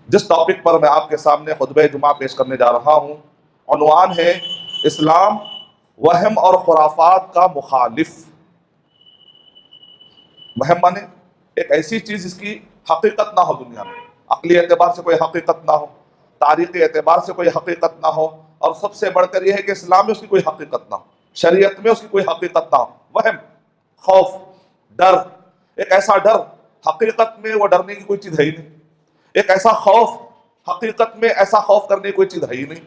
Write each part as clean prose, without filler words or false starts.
جس ٹاپک پر میں آپ کے سامنے خطبہ جمعہ پیش کرنے جا رہا ہوں، عنوان ہے اسلام وہم اور خرافات کا مخالف۔ وہم مانے ایک ایسی چیز جس کی حقیقت نہ ہو دنیا میں، عقلی اعتبار سے کوئی حقیقت نہ ہو، تاریخی اعتبار سے کوئی حقیقت نہ ہو، اور سب سے بڑھ کر یہ ہے کہ اسلام میں اس کی کوئی حقیقت نہ ہو، شریعت میں اس کی کوئی حقیقت نہ ہو۔ وہم، خوف، ڈر، ایک ایسا ڈر حقیقت میں وہ ڈرنے کی کوئی چیز ہے ہی نہیں، ایک ایسا خوف حقیقت میں ایسا خوف کرنے کی کوئی چیز ہے ہی نہیں،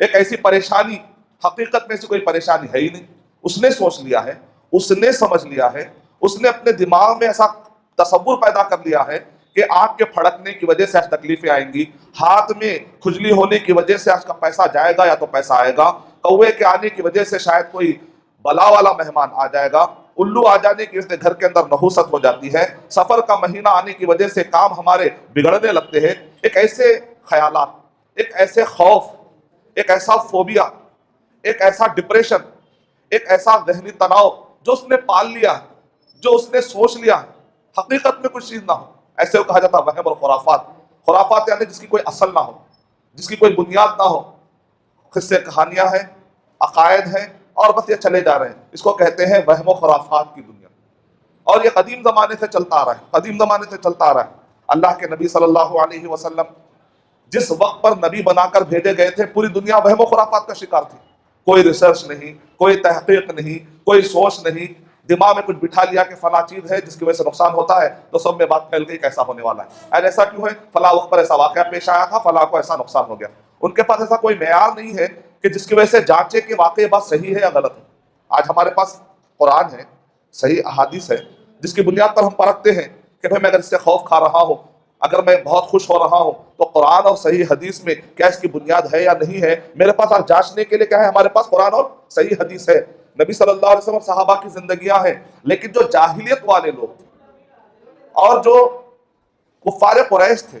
ایک ایسی پریشانی حقیقت میں سے کوئی پریشانی ہے ہی نہیں۔ اس نے سوچ لیا ہے، اس نے سمجھ لیا ہے، اس نے اپنے دماغ میں ایسا تصور پیدا کر لیا ہے کہ آنکھ کے پھڑکنے کی وجہ سے آج تکلیفیں آئیں گی، ہاتھ میں کھجلی ہونے کی وجہ سے آج کا پیسہ جائے گا یا تو پیسہ آئے گا، کوے کے آنے کی وجہ سے شاید کوئی بلا والا مہمان آ جائے گا، الو آ جانے کی وجہ سے گھر کے اندر نحوست ہو جاتی ہے، سفر کا مہینہ آنے کی وجہ سے کام ہمارے بگڑنے لگتے ہیں۔ ایک ایسے خیالات، ایک ایسے خوف، ایک ایسا فوبیا، ایک ایسا ڈپریشن، ایک ایسا ذہنی تناؤ جو اس نے پال لیا ہے، جو اس نے سوچ لیا ہے، حقیقت میں کچھ چیز نہ ہو، ایسے وہ کہا جاتا ہے وہم اور خرافات۔ خرافات یعنی جس کی کوئی اصل نہ ہو، جس کی کوئی بنیاد نہ ہو، قصے کہانیاں ہیں، عقائد ہیں، اور بس یہ چلے جا رہے ہیں، اس کو کہتے ہیں وہم و خرافات کی دنیا۔ اور یہ قدیم زمانے سے چلتا آ رہا ہے، قدیم زمانے سے چلتا آ رہا ہے۔ اللہ کے نبی صلی اللہ علیہ وسلم جس وقت پر نبی بنا کر بھیجے گئے تھے، پوری دنیا وہم و خرافات کا شکار تھی، کوئی ریسرچ نہیں، کوئی تحقیق نہیں، کوئی سوچ نہیں، دماغ میں کچھ بٹھا لیا کہ فلاں چیز ہے جس کی وجہ سے نقصان ہوتا ہے، تو سب میں بات پھیل گئی کہ ایسا ہونے والا ہے، ایسا کیوں ہے، فلاں وقت پر ایسا واقعہ پیش آیا تھا، فلاں کو ایسا نقصان ہو گیا۔ ان کے پاس ایسا کوئی معیار نہیں ہے کہ جس کی وجہ سے جانچے کہ واقعی بات صحیح ہے یا غلط ہے۔ آج ہمارے پاس قرآن ہے، صحیح احادیث ہے، جس کی بنیاد پر ہم پرکھتے ہیں کہ بھئی میں اگر اس سے خوف کھا رہا ہوں، اگر میں بہت خوش ہو رہا ہوں، تو قرآن اور صحیح حدیث میں کیا اس کی بنیاد ہے یا نہیں ہے۔ میرے پاس آج جانچنے کے لیے کیا ہے، ہمارے پاس قرآن اور صحیح حدیث ہے، نبی صلی اللہ علیہ وسلم اور صحابہ کی زندگیاں ہیں۔ لیکن جو جاہلیت والے لوگ تھے، اور جو کفار قریش تھے،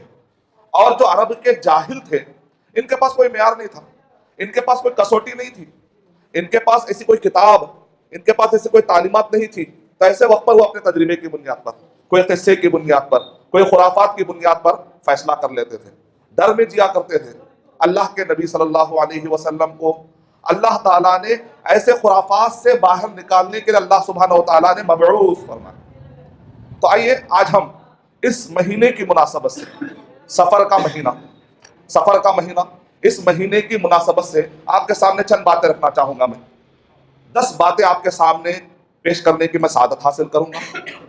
اور جو عرب کے جاہل تھے، ان کے پاس کوئی معیار نہیں تھا، ان کے پاس کوئی کسوٹی نہیں تھی، ان کے پاس ایسی کوئی کتاب، ان کے پاس ایسی کوئی تعلیمات نہیں تھی، تو ایسے وقت پر وہ اپنے تجربے کی بنیاد پر، کوئی قصے کی بنیاد پر، کوئی خرافات کی بنیاد پر فیصلہ کر لیتے تھے، ڈر میں جیا کرتے تھے۔ اللہ کے نبی صلی اللہ علیہ وسلم کو اللہ تعالیٰ نے ایسے خرافات سے باہر نکالنے کے لیے اللہ سبحانہ و تعالیٰ نے مبعوث فرمایا۔ تو آئیے آج ہم اس مہینے کی مناسبت سے، سفر کا مہینہ، سفر کا مہینہ، اس مہینے کی مناسبت سے آپ کے سامنے چند باتیں رکھنا چاہوں گا۔ میں 10 باتیں آپ کے سامنے پیش کرنے کی میں سعادت حاصل کروں گا،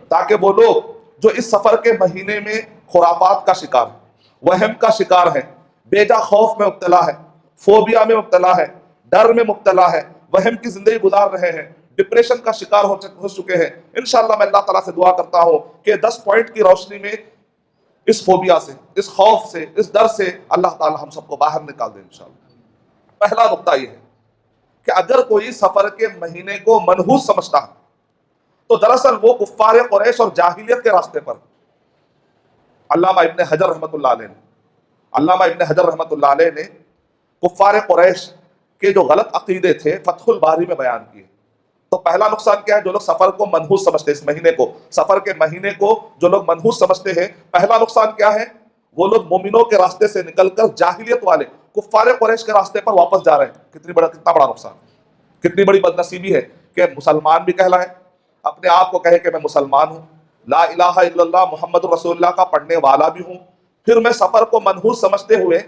تاکہ وہ لوگ جو اس سفر کے مہینے میں خرافات کا شکار ہیں، وہم کا شکار ہیں، بیجا خوف میں مبتلا ہے، فوبیا میں مبتلا ہے، ڈر میں مبتلا ہے، وہم کی زندگی گزار رہے ہیں، ڈپریشن کا شکار ہو چکے ہیں، انشاءاللہ میں اللہ تعالیٰ سے دعا کرتا ہوں کہ 10 پوائنٹ کی روشنی میں اس فوبیا سے، اس خوف سے، اس ڈر سے اللہ تعالیٰ ہم سب کو باہر نکال دے انشاءاللہ۔ پہلا نقطہ یہ ہے کہ اگر کوئی سفر کے مہینے کو منحوس سمجھتا ہے تو دراصل وہ کفار قریش اور جاہلیت کے راستے پر۔ علامہ ابن حجر رحمۃ اللہ علیہ نے، علامہ ابن حجر رحمۃ اللہ علیہ نے کفار قریش کے جو غلط عقیدے تھے فتح الباری میں بیان کیے۔ تو پہلا نقصان کیا ہے، جو لوگ سفر کو منحوس سمجھتے ہیں، اس مہینے کو، سفر کے مہینے کو جو لوگ منحوس سمجھتے ہیں، پہلا نقصان کیا ہے، وہ لوگ مومنوں کے راستے سے نکل کر جاہلیت والے کفار قریش کے راستے پر واپس جا رہے ہیں۔ کتنا بڑا نقصان، کتنی بڑی بدنصیبی ہے کہ مسلمان بھی کہلائے، اپنے آپ کو کہے کہ میں مسلمان ہوں، لا الہ الا اللہ محمد رسول اللہ کا پڑھنے والا بھی ہوں، پھر میں سفر کو منحوس سمجھتے ہوئے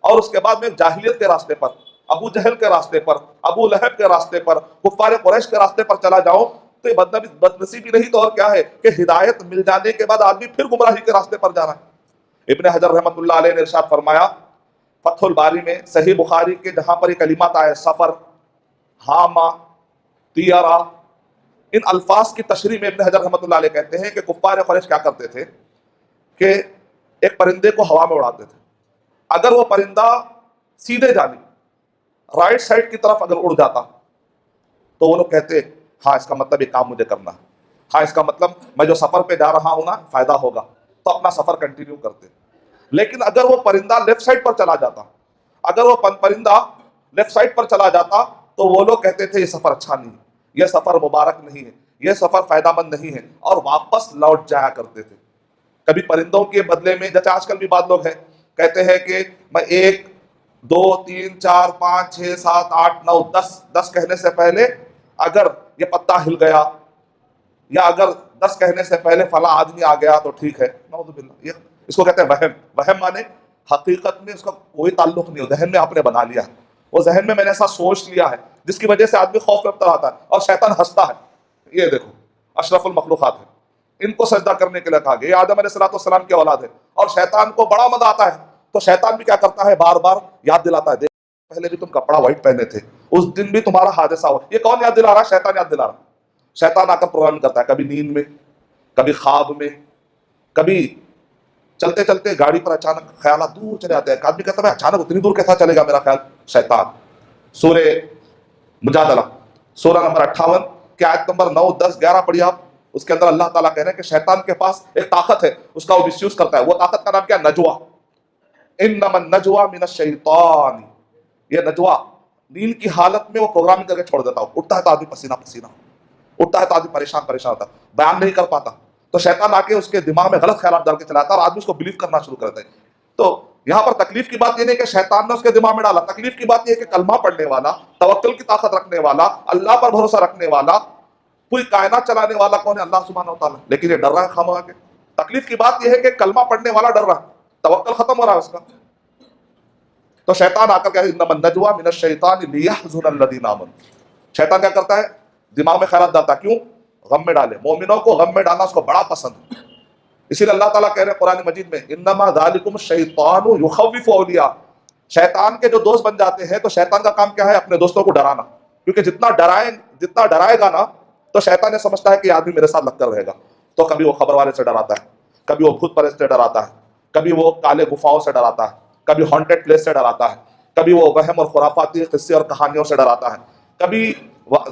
اور اس کے بعد میں جاہلیت کے راستے پر، ابو جہل کے راستے پر، ابو لہب کے راستے پر، کفار قریش کے راستے پر چلا جاؤں، تو یہ بدنصیبی نہیں تو اور کیا ہے کہ ہدایت مل جانے کے بعد آدمی پھر گمراہی کے راستے پر جا رہا ہے۔ ابن حجر رحمۃ اللہ علیہ نے ارشاد فرمایا فتح الباری میں، صحیح بخاری کے جہاں پر یہ کلمات آئے سفر، ہاما، تیارا، ان الفاظ کی تشریح میں ابن حجر رحمۃ اللہ علیہ کہتے ہیں کہ کفار قریش کیا کرتے تھے کہ ایک پرندے کو ہوا میں اڑاتے تھے، اگر وہ پرندہ سیدھے جانب رائٹ سائڈ کی طرف اگر اڑ جاتا تو وہ لوگ کہتے ہاں اس کا مطلب یہ کام مجھے کرنا ہے، ہاں اس کا مطلب میں جو سفر پہ جا رہا ہوں نا فائدہ ہوگا، تو اپنا سفر کنٹینیو کرتے۔ لیکن اگر وہ پرندہ لیفٹ سائڈ پر چلا جاتا، اگر وہ پرندہ لیفٹ سائڈ پر چلا جاتا تو وہ لوگ کہتے تھے یہ سفر اچھا نہیں ہے، یہ سفر مبارک نہیں ہے، یہ سفر فائدہ مند نہیں ہے، اور واپس لوٹ جایا کرتے تھے۔ کبھی پرندوں کے بدلے میں، جیسے آج کل بھی بعض لوگ ہیں کہتے ہیں کہ میں 1 2 3 4 5 6 7 8 9 10 کہنے سے پہلے اگر یہ پتا ہل گیا یا اگر 10 کہنے سے پہلے فلاں آدمی آ گیا تو ٹھیک ہے. نعوذ باللہ. یہ اس کو کہتے ہیں وہم. وہم مانے حقیقت میں اس کا کوئی تعلق نہیں ہو، ذہن میں آپ نے بنا لیا ہے، وہ ذہن میں نے ایسا سوچ لیا ہے جس کی وجہ سے آدمی خوف میں مبتلا ہوتا ہے اور شیطان ہنستا ہے. یہ دیکھو اشرف المخلوقات ہے، ان کو سجدہ کرنے کے لیے کہا گیا، یہ آدم علیہ السلام کی اولاد ہے، اور شیطان کو بڑا مزہ آتا ہے. تو شیطان بھی کیا کرتا ہے، بار بار یاد دلاتا ہے، دیکھ پہلے بھی تم کپڑا وائٹ پہنے تھے، اس دن بھی تمہارا حادثہ ہوا. یہ کون یاد دلا رہا ہے؟ شیطان یاد دلا رہا ہے. شیطان آ کر پروگرام کرتا ہے، کبھی نیند میں، کبھی خواب میں، کبھی چلتے چلتے گاڑی پر اچانک خیالات دور چلے آتے ہیں. ایک آدمی کہتا ہے اچانک اتنی دور کیسا چلے گا میرا خیال؟ شیطان. سورہ مجادلہ سورہ نمبر 58 کی آیت نمبر 9 10 11 پڑھی آپ. اس کے اندر اللہ تعالیٰ کہہ رہے ہیں کہ شیطان کے پاس ایک طاقت ہے، اس کا وہ مس یوز کرتا ہے. وہ طاقت کا نام کیا؟ نجوا. انما النجوا من الشیطان. یہ نجوا نیند کی حالت میں وہ پروگرامنگ کر کے چھوڑ دیتا ہو. اٹھتا ہے تو آدمی پسینہ پسینہ، اٹھتا ہے تو آدمی پریشان ہوتا ہے، بیان نہیں کر پاتا. تو شیطان آ کے اس کے دماغ میں غلط خیالات ڈال کے چلاتا ہے اور آدمی اس کو بلیو کرنا شروع کرتا ہے. تو یہاں پر تکلیف کی بات یہ نہیں کہ شیطان نے اس کے دماغ میں ڈالا، تکلیف کی بات یہ ہے کہ کلمہ پڑھنے والا، توکل کی طاقت رکھنے والا، اللہ پر بھروسہ رکھنے والا، پوری کائنات چلانے والا کون ہے؟ اللہ سبحانہ و تعالیٰ. لیکن یہ ڈر رہا ہے خامخواہ کے. تکلیف کی بات یہ ہے کہ کلمہ پڑھنے والا ڈر رہا ہے، توکل ختم ہو رہا ہے اس کا. تو شیطان آ کر کہتا ہے انما النجوا من الشیطان لیحزن الذین آمنوا. شیطان کیا کرتا ہے؟ دماغ میں خیالات ڈالتا ہے. کیوں؟ غم میں ڈالے. مومنوں کو غم میں ڈالنا اس کو بڑا پسند ہے. اسی لیے اللہ تعالیٰ کہہ رہے ہیں قرآن مجید میں انما ذالکم الشیطان یخوف اولیاء. شیطان کے جو دوست بن جاتے ہیں تو شیطان کا کام کیا ہے؟ اپنے دوستوں کو ڈرانا. کیونکہ جتنا ڈرائے گا نا تو شیطان یہ سمجھتا ہے کہ یہ آدمی میرے ساتھ لگ کر رہے گا. تو کبھی وہ خبر والے سے ڈراتا ہے، کبھی وہ بھوت پرست سے ڈراتا ہے، کبھی وہ کالے گفاؤں سے ڈراتا ہے، کبھی ہانٹیڈ پلیس سے ڈراتا ہے، کبھی وہ وہم اور خرافاتی قصے اور کہانیوں سے ڈراتا ہے، کبھی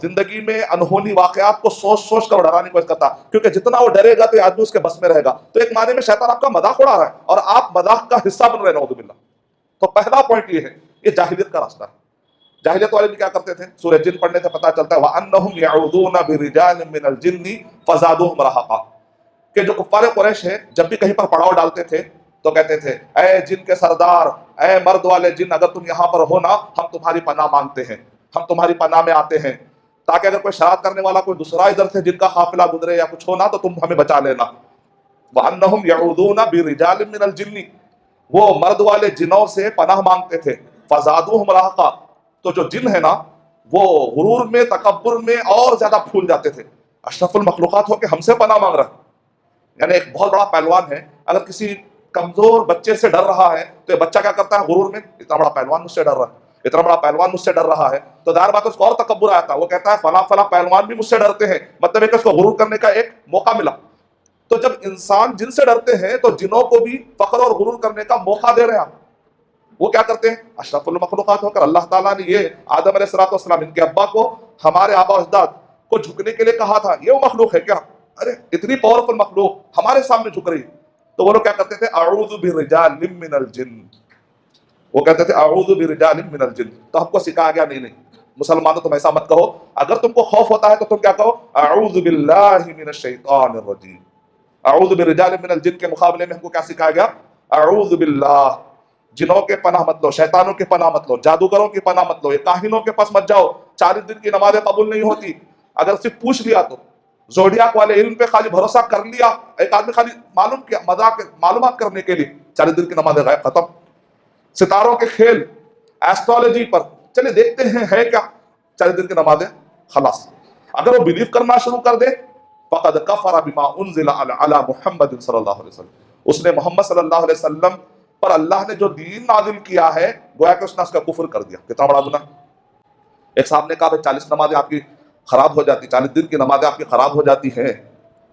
زندگی میں انہونی واقعات کو سوچ سوچ کر ڈرانے کی کوشش کرتا ہے. کیونکہ جتنا وہ ڈرے گا تو یہ آدمی اس کے بس میں رہے گا. تو ایک معنی میں شیطان آپ کا مذاق اڑا رہا ہے اور آپ مذاق کا حصہ بن رہے ہیں. نعوذ باللہ. تو پہلا پوائنٹ یہ ہے، یہ جاہلیت کا راستہ ہے. جاہلیت والے بھی کیا کرتے تھے؟ سورہ جن پڑھنے سے پتہ چلتا ہے وَأَنَّهُمْ يَعُوذُونَ بِرِجَالٍ مِّنَ الْجِنِّ فَزَادُوهُمْ رَهَقًا. کہ جو کفار قریش ہے جب بھی کہیں پر پڑاؤ ڈالتے تھے تو کہتے تھے اے جن کے سردار، اے مرد والے جن، اگر تم یہاں پر ہو نا ہم تمہاری پناہ مانگتے ہیں، ہم تمہاری پناہ میں آتے ہیں، تاکہ اگر کوئی شرارت کرنے والا کوئی دوسرا ادھر سے جن کا قافلہ گزرے یا کچھ ہونا تو تم ہمیں بچا لینا. وَأَنَّهُمْ يَعُوذُونَ بِرِجَالٍ مِّنَ الْجِنِّ. وہ مرد والے جنوں سے پناہ مانگتے تھے. فَزَادُوهُمْ رَهَقًا. تو جو جن ہے نا وہ غرور میں، تکبر میں اور زیادہ پھول جاتے تھے. اشرف المخلوقات ہو کے ہم سے پناہ مانگ رہا ہے. یعنی ایک بہت بڑا پہلوان ہے، اگر کسی کمزور بچے سے ڈر رہا ہے تو یہ بچہ کیا کرتا ہے غرور میں؟ اتنا بڑا پہلوان مجھ سے ڈر رہا ہے، اتنا بڑا پہلوان مجھ سے ڈر رہا ہے، تو ظاہر بات ہے اس کو اور تکبر آتا ہے. وہ کہتا ہے فلاں فلاں پہلوان بھی مجھ سے ڈرتے ہیں، مطلب ہے کہ اس کو غرور کرنے کا ایک موقع ملا. تو جب انسان جن سے ڈرتے ہیں تو جنوں کو بھی فخر اور غرور کرنے کا موقع دے رہے ہیں آپ. وہ کیا کرتے ہیں؟ اشرف المخلوقات ہو کر اللہ تعالیٰ نے یہ آدم علیہ السلام ان کے ابا کو، ہمارے آبا و اجداد کو جھکنے کے لیے کہا تھا. یہ وہ مخلوق ہے کیا؟ ارے اتنی پاورفل مخلوق ہمارے سامنے جھک رہی. تو وہ لوگ کیا کرتے تھے؟ اعوذ برجال من الجن. وہ کہتے تھے اعوذ برجال من الجن. تو ہم کو سکھایا گیا نہیں مسلمانوں تم ایسا مت کہو. اگر تم کو خوف ہوتا ہے تو تم کیا کہو؟ اعوذ باللہ من الشیطان الرجیم. اعوذ برجال من الجن کے مقابلے میں ہم کو کیا سکھایا گیا؟ اعوذ باللہ. جنوں کے پناہ مت لو، شیطانوں کی پناہ مت لو، جادوگروں کی پناہ مت لو، یہ کاہنوں کے پاس مت جاؤ. 40 دن کی نمازیں قبول نہیں ہوتی. اگر صرف پوچھ لیا تو زوڈیاک والے علم پہ خالی بھروسہ کر لیا، ایک آدمی خالی معلوم کیا مذاق معلومات کرنے کے لیے 40 دن کی نمازیں غائب ختم. ستاروں کے کھیل، ایسٹرالوجی پر چلے دیکھتے ہیں ہے کیا، 40 دن کی نمازیں خلاص. اگر وہ بلیو کرنا شروع کر دے فقد کفر بما انزل علی محمد صلی اللہ علیہ وسلم. اس نے محمد صلی اللہ علیہ وسلم پر اللہ نے جو دین نازل کیا ہے گویا کہ اس نے اس کا کفر کر دیا. کتنا بڑا گناہ. ایک صاحب نے کہا 40 نمازیں آپ کی خراب ہو جاتی، 40 دن کی نمازیں آپ کی خراب ہو جاتی ہیں،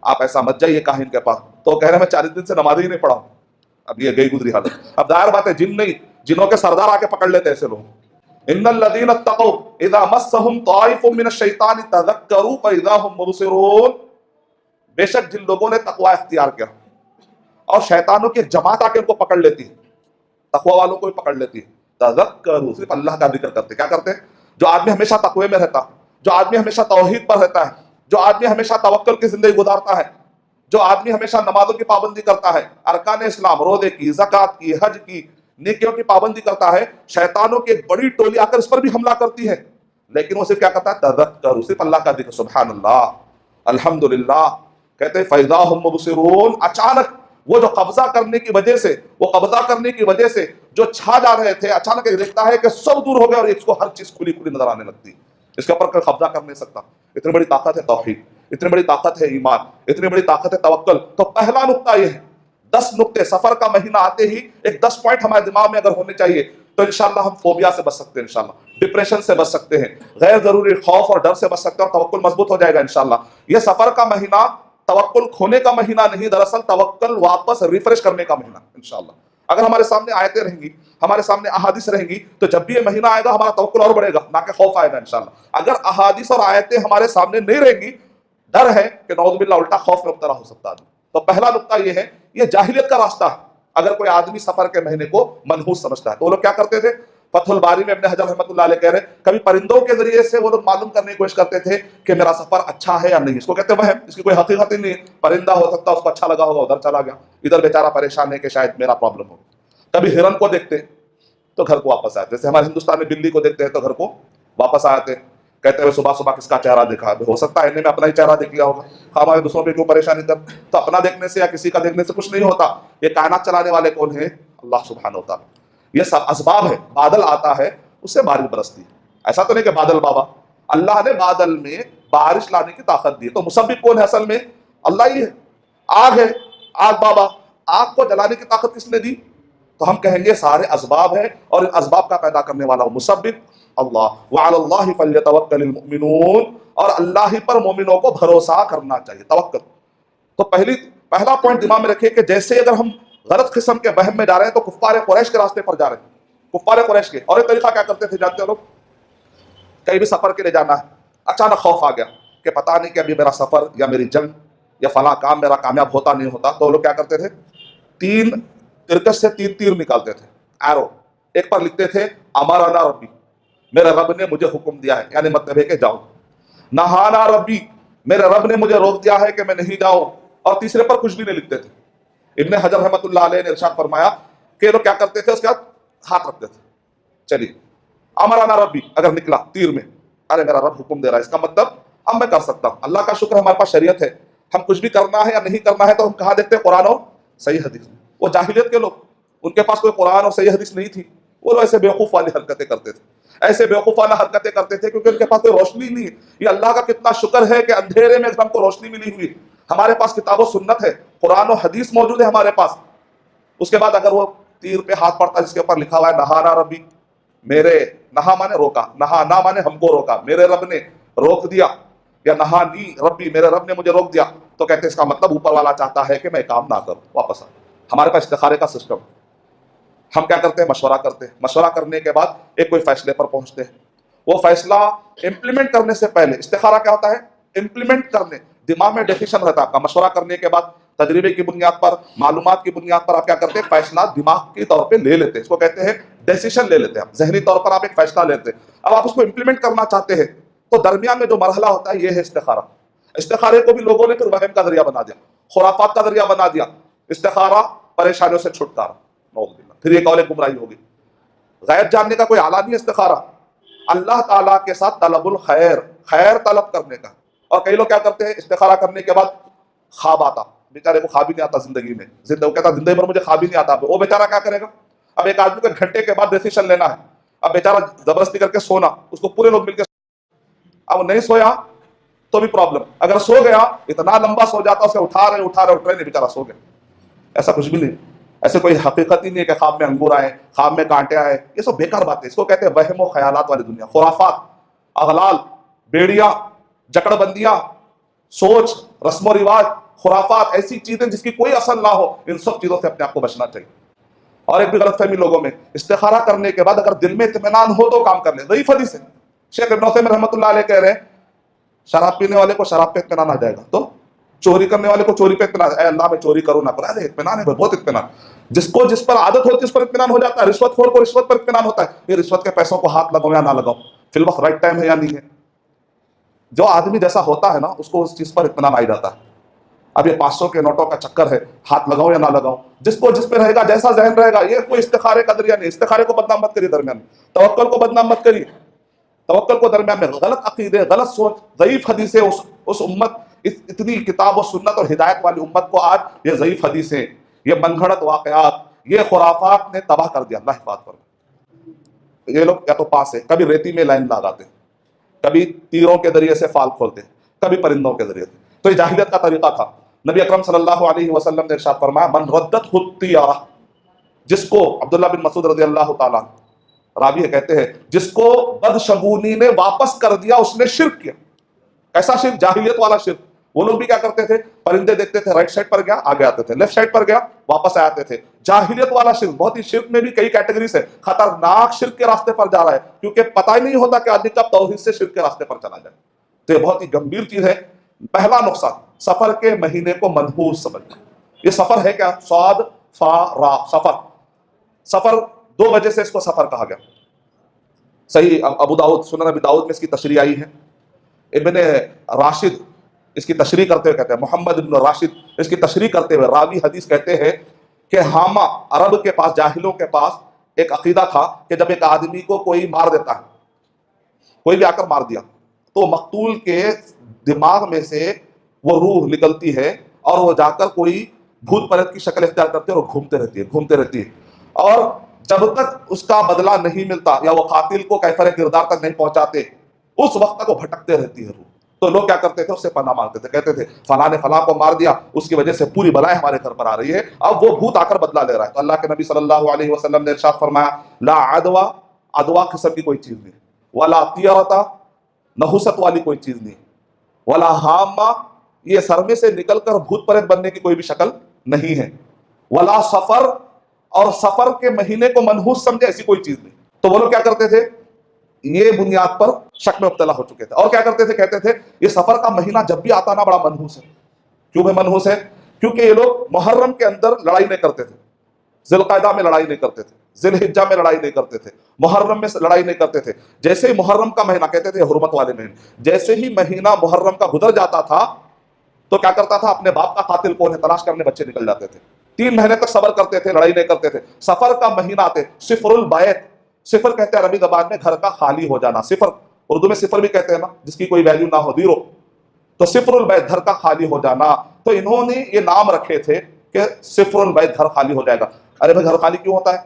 آپ ایسا مت جائیے کاہن کے پاس. تو کہہ رہے میں 40 دن سے نمازیں ہی نہیں پڑھا ہوں. اب یہ گئی گزری حالت. اب ظاہر بات ہے جن نہیں، جنوں کے سردار آ کے پکڑ لیتے ایسے لوگ. ان الذین اتقوا اذا مسهم طائف من الشیطان تذکروا فاذا هم مبصرون. بے شک جن لوگوں نے تقوی اختیار کیا اور شیطانوں کی جماعت آ کے ان کو پکڑ لیتی ہے، تقوی والوں کو بھی پکڑ لیتی ہے. تذکروا، صرف اللہ کا ذکر کرتے. کیا کرتے ہیں؟ جو آدمی ہمیشہ تقوی میں رہتا، جو آدمی ہمیشہ توحید پر رہتا ہے، جو آدمی ہمیشہ توکل کی زندگی گزارتا ہے، جو آدمی ہمیشہ نمازوں کی پابندی کرتا ہے، ارکان اسلام، روزے کی، زکوٰۃ کی، حج کی، نیکیوں کی پابندی کرتا ہے، شیطانوں کی ایک بڑی ٹولی آ کر اس پر بھی حملہ کرتی ہے، لیکن وہ صرف کیا کرتا ہے؟ تذکر، صرف اللہ کا ذکر، سبحان اللہ، الحمدللہ، کہتے ہیں فَإِذَا هُمْ مُبْصِرُونَ، اچانک وہ جو قبضہ کرنے کی وجہ سے، وہ قبضہ کرنے کی وجہ سے جو چھا جا رہے تھے، اچانک یہ دیکھتا ہے کہ سب دور ہو گئے اور اس کو ہر چیز کھلی کھلی نظر آنے لگتی، اس کے اوپر کوئی قبضہ کر نہیں سکتا۔ اتنی بڑی طاقت ہے توحید، اتنی بڑی طاقت ہے ایمان، اتنی بڑی طاقت ہے توکل۔ تو پہلا نقطہ یہ ہے، 10 نقطے سفر کا مہینہ آتے ہی ایک 10 پوائنٹ ہمارے دماغ میں اگر ہونے چاہیے تو انشاءاللہ ہم فوبیا سے بچ سکتے ہیں، انشاءاللہ ڈپریشن سے بچ سکتے ہیں، غیر ضروری خوف اور ڈر سے بچ سکتے ہیں، اور توکل مضبوط ہو جائے گا انشاءاللہ۔ یہ سفر کا مہینہ توکل کھونے کا مہینہ نہیں، دراصل توکل واپس ریفریش کرنے کا مہینہ انشاءاللہ۔ اگر ہمارے سامنے آیتیں رہیں گی، ہمارے سامنے احادیث رہیں گی، تو جب بھی یہ مہینہ آئے گا ہمارا توکل اور بڑھے گا، نہ کہ خوف آئے گا انشاءاللہ۔ اگر احادیث اور آیتیں ہمارے سامنے نہیں رہیں گی، ڈر ہے کہ نعوذ باللہ الٹا خوف میں مبتلا ہو سکتا ہے۔ تو پہلا نقطہ یہ ہے، یہ جاہلیت کا راستہ ہے اگر کوئی آدمی سفر کے مہینے کو منحوس سمجھتا ہے۔ تو وہ لوگ کیا کرتے تھے؟ فتح الباری میں ابن حجر رحمۃ اللہ علیہ کہہ رہے ہیں، کبھی پرندوں کے ذریعے سے وہ لوگ معلوم کرنے کی کوشش کرتے تھے کہ میرا سفر اچھا ہے یا نہیں، اس کو کہتے ہیں وہم، اس کی کوئی حقیقت ہی نہیں ہے۔ پرندہ ہو سکتا ہے اس کو اچھا لگا ہوگا، ادھر چلا گیا، ادھر بیچارہ پریشان ہے کہ شاید میرا پرابلم ہو۔ کبھی ہرن کو دیکھتے تو گھر کو واپس آتے، جیسے ہمارے ہندوستان میں بلی کو دیکھتے ہیں تو گھر کو واپس آتے، کہتے ہیں صبح صبح کس کا چہرہ دیکھا، ہو سکتا ہے انہیں میں اپنا ہی چہرہ دیکھ لیا ہوگا، ہمارے دوسروں پہ کیوں پریشانی کر۔ تو اپنا دیکھنے سے یا کسی کا دیکھنے سے کچھ نہیں ہوتا۔ یہ کائنات چلانے والے کون ہیں؟ اللہ سبحانہ وتعالی۔ یہ سب اسباب ہے، بادل آتا ہے اس سے بارش برستی ہے، ایسا تو نہیں کہ بادل بابا، اللہ نے بادل میں بارش لانے کی طاقت دی ہے۔ تو مسبب کون ہے اصل میں؟ اللہ ہی ہے۔ آگ ہے، آگ بابا، آگ کو جلانے کی طاقت کس نے دی؟ تو ہم کہیں گے سارے اسباب ہیں، اور ان اسباب کا پیدا کرنے والا مسبب اللہ۔ وعلی اللہ فلیتوکل المؤمنون، اور اللہ ہی پر مومنوں کو بھروسہ کرنا چاہیے، توکل۔ تو پہلا پوائنٹ دماغ میں رکھیے کہ جیسے اگر ہم غلط قسم کے وہم میں جا رہے ہیں تو کفار قریش کے راستے پر جا رہے ہیں، کفار قریش کے۔ اور ایک طریقہ کیا کرتے تھے جانتے ہو لوگ؟ کہیں بھی سفر کے لیے جانا ہے، اچانک خوف آ گیا کہ پتہ نہیں کہ ابھی میرا سفر یا میری جنگ یا فلاں کام میرا کامیاب ہوتا نہیں ہوتا، تو لوگ کیا کرتے تھے؟ 3 ترکش سے 3 تیر نکالتے تھے، ایرو، ایک پر لکھتے تھے امرنا ربی، میرے رب نے مجھے حکم دیا ہے، یعنی مطلب ہے کہ جاؤ۔ نہانا ربی، میرے رب نے مجھے روک دیا ہے کہ میں نہیں جاؤں، اور تیسرے پر کچھ بھی نہیں لکھتے تھے۔ ابن حجر رحمۃ اللہ علیہ نے ارشاد فرمایا کہ لوگ کیا کرتے تھے؟ اس کے بعد ہاتھ رکھتے تھے، چلیے امرنا ربی اگر نکلا تیر میں، ارے میرا رب حکم دے رہا ہے، اس کا مطلب اب میں کر سکتا ہوں۔ اللہ کا شکر ہمارے پاس شریعت ہے، ہم کچھ بھی کرنا ہے یا نہیں کرنا ہے تو ہم کہاں دیکھتے ہیں؟ قرآن اور صحیح حدیث۔ وہ جاہلیت کے لوگ، ان کے پاس کوئی قرآن اور صحیح حدیث نہیں تھی، وہ لوگ ایسے بیوقوف والی حرکتیں کرتے تھے، ایسے بیوقوفانہ حرکتیں کرتے تھے کیونکہ ان کے پاس کوئی روشنی نہیں ہے۔ یہ اللہ کا کتنا شکر ہے کہ اندھیرے میں ہم کو روشنی ملی ہوئی، ہمارے پاس کتاب و سنت ہے، قرآن و حدیث موجود ہے ہمارے پاس۔ اس کے بعد اگر وہ تیر پہ ہاتھ پڑتا جس کے اوپر لکھا ہوا ہے نہانا ربی، میرے، نہا مانے روکا، نہانا مانے ہم کو روکا، میرے رب نے روک دیا، یا نہانی ربی، میرے رب نے مجھے روک دیا، تو کہتے ہیں اس کا مطلب اوپر والا چاہتا ہے کہ میں کام نہ کروں، واپس آ۔ ہمارے پاس استخارے کا سسٹم، ہم کیا کرتے ہیں؟ مشورہ کرتے ہیں، مشورہ کرنے کے بعد ایک کوئی فیصلے پر پہنچتے ہیں، وہ فیصلہ امپلیمنٹ کرنے سے پہلے، استخارہ کیا ہوتا ہے؟ امپلیمنٹ کرنے، دماغ میں ڈیسیشن رہتا ہے آپ کا، مشورہ کرنے کے بعد تجربے کی بنیاد پر، معلومات کی بنیاد پر آپ کیا کرتے ہیں؟ فیصلہ دماغ کے طور پہ لے لیتے ہیں، اس کو کہتے ہیں ڈیسیشن لے لیتے ہیں، ذہنی طور پر آپ ایک فیصلہ لیتے ہیں، اب آپ اس کو امپلیمنٹ کرنا چاہتے ہیں، تو درمیان میں جو مرحلہ ہوتا ہے یہ ہے استخارہ۔ استخارے کو بھی لوگوں نے پھر وہم کا ذریعہ بنا دیا، خرافات کا ذریعہ بنا دیا۔ استخارہ پریشانیوں سے چھٹکارا، نعوذ باللہ، پھر یہ قول گمراہی ہوگی۔ غیب جاننے کا کوئی آلہ نہیں استخارہ، اللہ تعالیٰ کے ساتھ طلب الخیر، خیر طلب کرنے کا۔ اور کئی لوگ کیا کرتے ہیں؟ استخارہ کرنے کے بعد خواب آتا، بیچارے کو خواب ہی نہیں آتا زندگی میں، وہ کہتا زندگی بھر مجھے خواب ہی نہیں آتا، وہ بیچارہ کیا کرے گا؟ اب ایک آدمی کو ایک گھنٹے کے بعد ڈیسیشن لینا ہے، اب بیچارہ زبردستی کر کے سونا، اس کو پورے لوگ مل کے، اب نہیں سویا تو بھی پرابلم، اگر سو گیا اتنا لمبا سو جاتا، اسے اٹھا رہے نہیں، بیچارہ سو گیا۔ ایسا کچھ بھی نہیں، ایسے کوئی حقیقت ہی نہیں ہے کہ خواب میں انگور آئے، خواب میں کانٹے آئے، یہ سب بیکار باتیں، اس کو کہتے ہیں وہم و خیالات والی دنیا، خرافات، اغلال، بیڑیاں، جکڑ بندیاں، سوچ، رسم و رواج، خرافات، ایسی چیزیں جس کی کوئی اصل نہ ہو، ان سب چیزوں سے اپنے آپ کو بچنا چاہیے۔ اور ایک بھی غلط فہمی لوگوں میں، استخارہ کرنے کے بعد اگر دل میں اطمینان ہو تو کام کر لیں، ضعیف حدیث ہے۔ شیخ ابن عثیمین رحمۃ اللہ علیہ کہہ رہے ہیں شراب پینے والے کو شراب پہ اطمینان آ جائے گا، تو چوری کرنے والے کو چوری پہ اطمینان، اے اللہ میں چوری کروں نہ کروں، ارے اطمینان ہے، بہت اطمینان۔ جس کو جس پر عادت ہوتی ہے اس پر اطمینان ہو جاتا ہے، رشوت خور کو رشوت پر اطمینان ہوتا ہے، یہ رشوت کے پیسوں کو ہاتھ لگاؤ یا نہ لگاؤ، فی الوقت رائٹ ٹائم ہے یا نہیں ہے۔ جو آدمی جیسا ہوتا ہے نا اس کو اس چیز پر اطمینان آ جاتا ہے۔ اب یہ 500 کے نوٹوں کا چکر ہے، ہاتھ لگاؤ یا نہ لگاؤ، جس کو جس پہ رہے گا، جیسا ذہن رہے گا، یہ کوئی استخارے کا ذریعہ نہیں، استخارے کو بدنام مت کریے درمیان میں، توکل کو بدنام مت کریے، توکل کو درمیان میں، غلط عقیدے، غلط سوچ، ضعیف حدیثیں، اس امت، اتنی کتاب و سنت اور ہدایت والی امت کو آج یہ ضعیف حدیثیں، یہ من گھڑت واقعات، یہ خرافات نے تباہ کر دیا۔ اللہ حفاظت پر یہ لوگ یا تو پاس ہے، کبھی ریتی میں لائن لگاتے، کبھی تیروں کے ذریعے سے فال کھولتے، کبھی پرندوں کے ذریعے سے، تو یہ جاہلیت کا طریقہ تھا۔ نبی اکرم صلی اللہ علیہ وسلم نے ارشاد فرمایا من ردت الطیرہ، جس کو عبداللہ بن مسعود رضی اللہ تعالیٰ راوی ہے کہتے ہیں جس کو بدشگونی نے واپس کر دیا اس نے شرک کیا۔ ایسا شرک، جاہلیت والا شرک۔ وہ لوگ بھی کیا کرتے تھے، پرندے دیکھتے تھے، رائٹ سائڈ پر گیا آگے آتے تھے، لیفٹ سائڈ پر گیا واپس آتے تھے۔ جاہلیت والا شرک، بہت ہی شرک میں بھی کئی کیٹیگریز ہے، خطرناک شرک کے راستے پر جا رہا ہے، کیونکہ پتہ ہی نہیں ہوتا کہ آدمی کب توحید سے شرک کے راستے پر چلا جائے۔ تو یہ بہت ہی گمبھیر چیز ہے۔ پہلا نقصان، سفر کے مہینے کو منحوس سمجھنا۔ یہ سفر ہے کیا؟ صاد فا را، سفر۔ سفر دو وجہ سے اس کو سفر کہا گیا۔ صحیح ابو داؤد، سنن ابی داؤد میں اس کی تشریح آئی ہے۔ ابن راشد اس کی تشریح کرتے ہوئے کہتے ہیں، محمد ابن راشد اس کی تشریح کرتے ہوئے راوی حدیث کہتے ہیں کہ ہاما، عرب کے پاس، جاہلوں کے پاس ایک عقیدہ تھا کہ جب ایک آدمی کو کوئی مار دیتا ہے، کوئی بھی آ کر مار دیا، تو مقتول کے دماغ میں سے وہ روح نکلتی ہے اور وہ جا کر کوئی بھوت پریت کی شکل اختیار کرتے ہے اور گھومتے رہتی ہے، اور جب تک اس کا بدلہ نہیں ملتا یا وہ قاتل کو کیفر کردار تک نہیں پہنچاتے، اس وقت تک وہ بھٹکتے رہتی ہے روح۔ تو لوگ کیا کرتے تھے، اس سے پناہ مانگتے تھے، کہتے تھے فلاں نے فلاں کو مار دیا، اس کی وجہ سے پوری بلائیں ہمارے گھر پر آ رہی ہے، اب وہ بھوت آ کر بدلہ لے رہا ہے۔ تو اللہ کے نبی صلی اللہ علیہ وسلم نے ارشاد فرمایا لا عدوا، عدوا قسم کی کوئی چیز نہیں، ولا طیرتا، نحوست والی کوئی چیز نہیں، ولا حامہ، یہ سر میں سے نکل کر بھوت پریت بننے کی کوئی بھی شکل نہیں ہے، ولا سفر، اور سفر کے مہینے کو منحوس سمجھے ایسی کوئی چیز نہیں۔ تو وہ لوگ کیا کرتے تھے، یہ بنیاد پر شک میں مبتلا ہو چکے تھے، اور کیا کرتے تھے، کہتے تھے یہ سفر کا مہینہ جب بھی آتا نا بڑا منحوس ہے۔ کیوں بھائی منحوس ہے؟ کیونکہ یہ لوگ محرم کے اندر لڑائی نہیں کرتے تھے، ذی القعدہ میں لڑائی نہیں کرتے تھے، ذی الحجہ میں لڑائی نہیں کرتے تھے، محرم میں لڑائی نہیں کرتے تھے۔ جیسے ہی محرم کا مہینہ، کہتے تھے حرمت والے مہینے، جیسے ہی مہینہ محرم کا گزر جاتا تھا تو کیا کرتا تھا، اپنے باپ کا قاتل کون ہے تلاش کرنے بچے نکل جاتے تھے، 3 مہینے تک صبر کرتے تھے، لڑائی نہیں کرتے تھے۔ سفر کا مہینہ آتے، صفر البیت، صفر کہتے ہیں عربی زبان میں گھر کا خالی ہو جانا، صفر اردو میں صفر بھی کہتے ہیں نا، جس کی کوئی ویلیو نہ ہو، زیرو، تو صفر البیت گھر کا خالی ہو جانا۔ تو انہوں نے یہ نام رکھے تھے کہ صفر البیت گھر خالی ہو جائے گا۔ ارے بھائی گھر خالی کیوں ہوتا ہے؟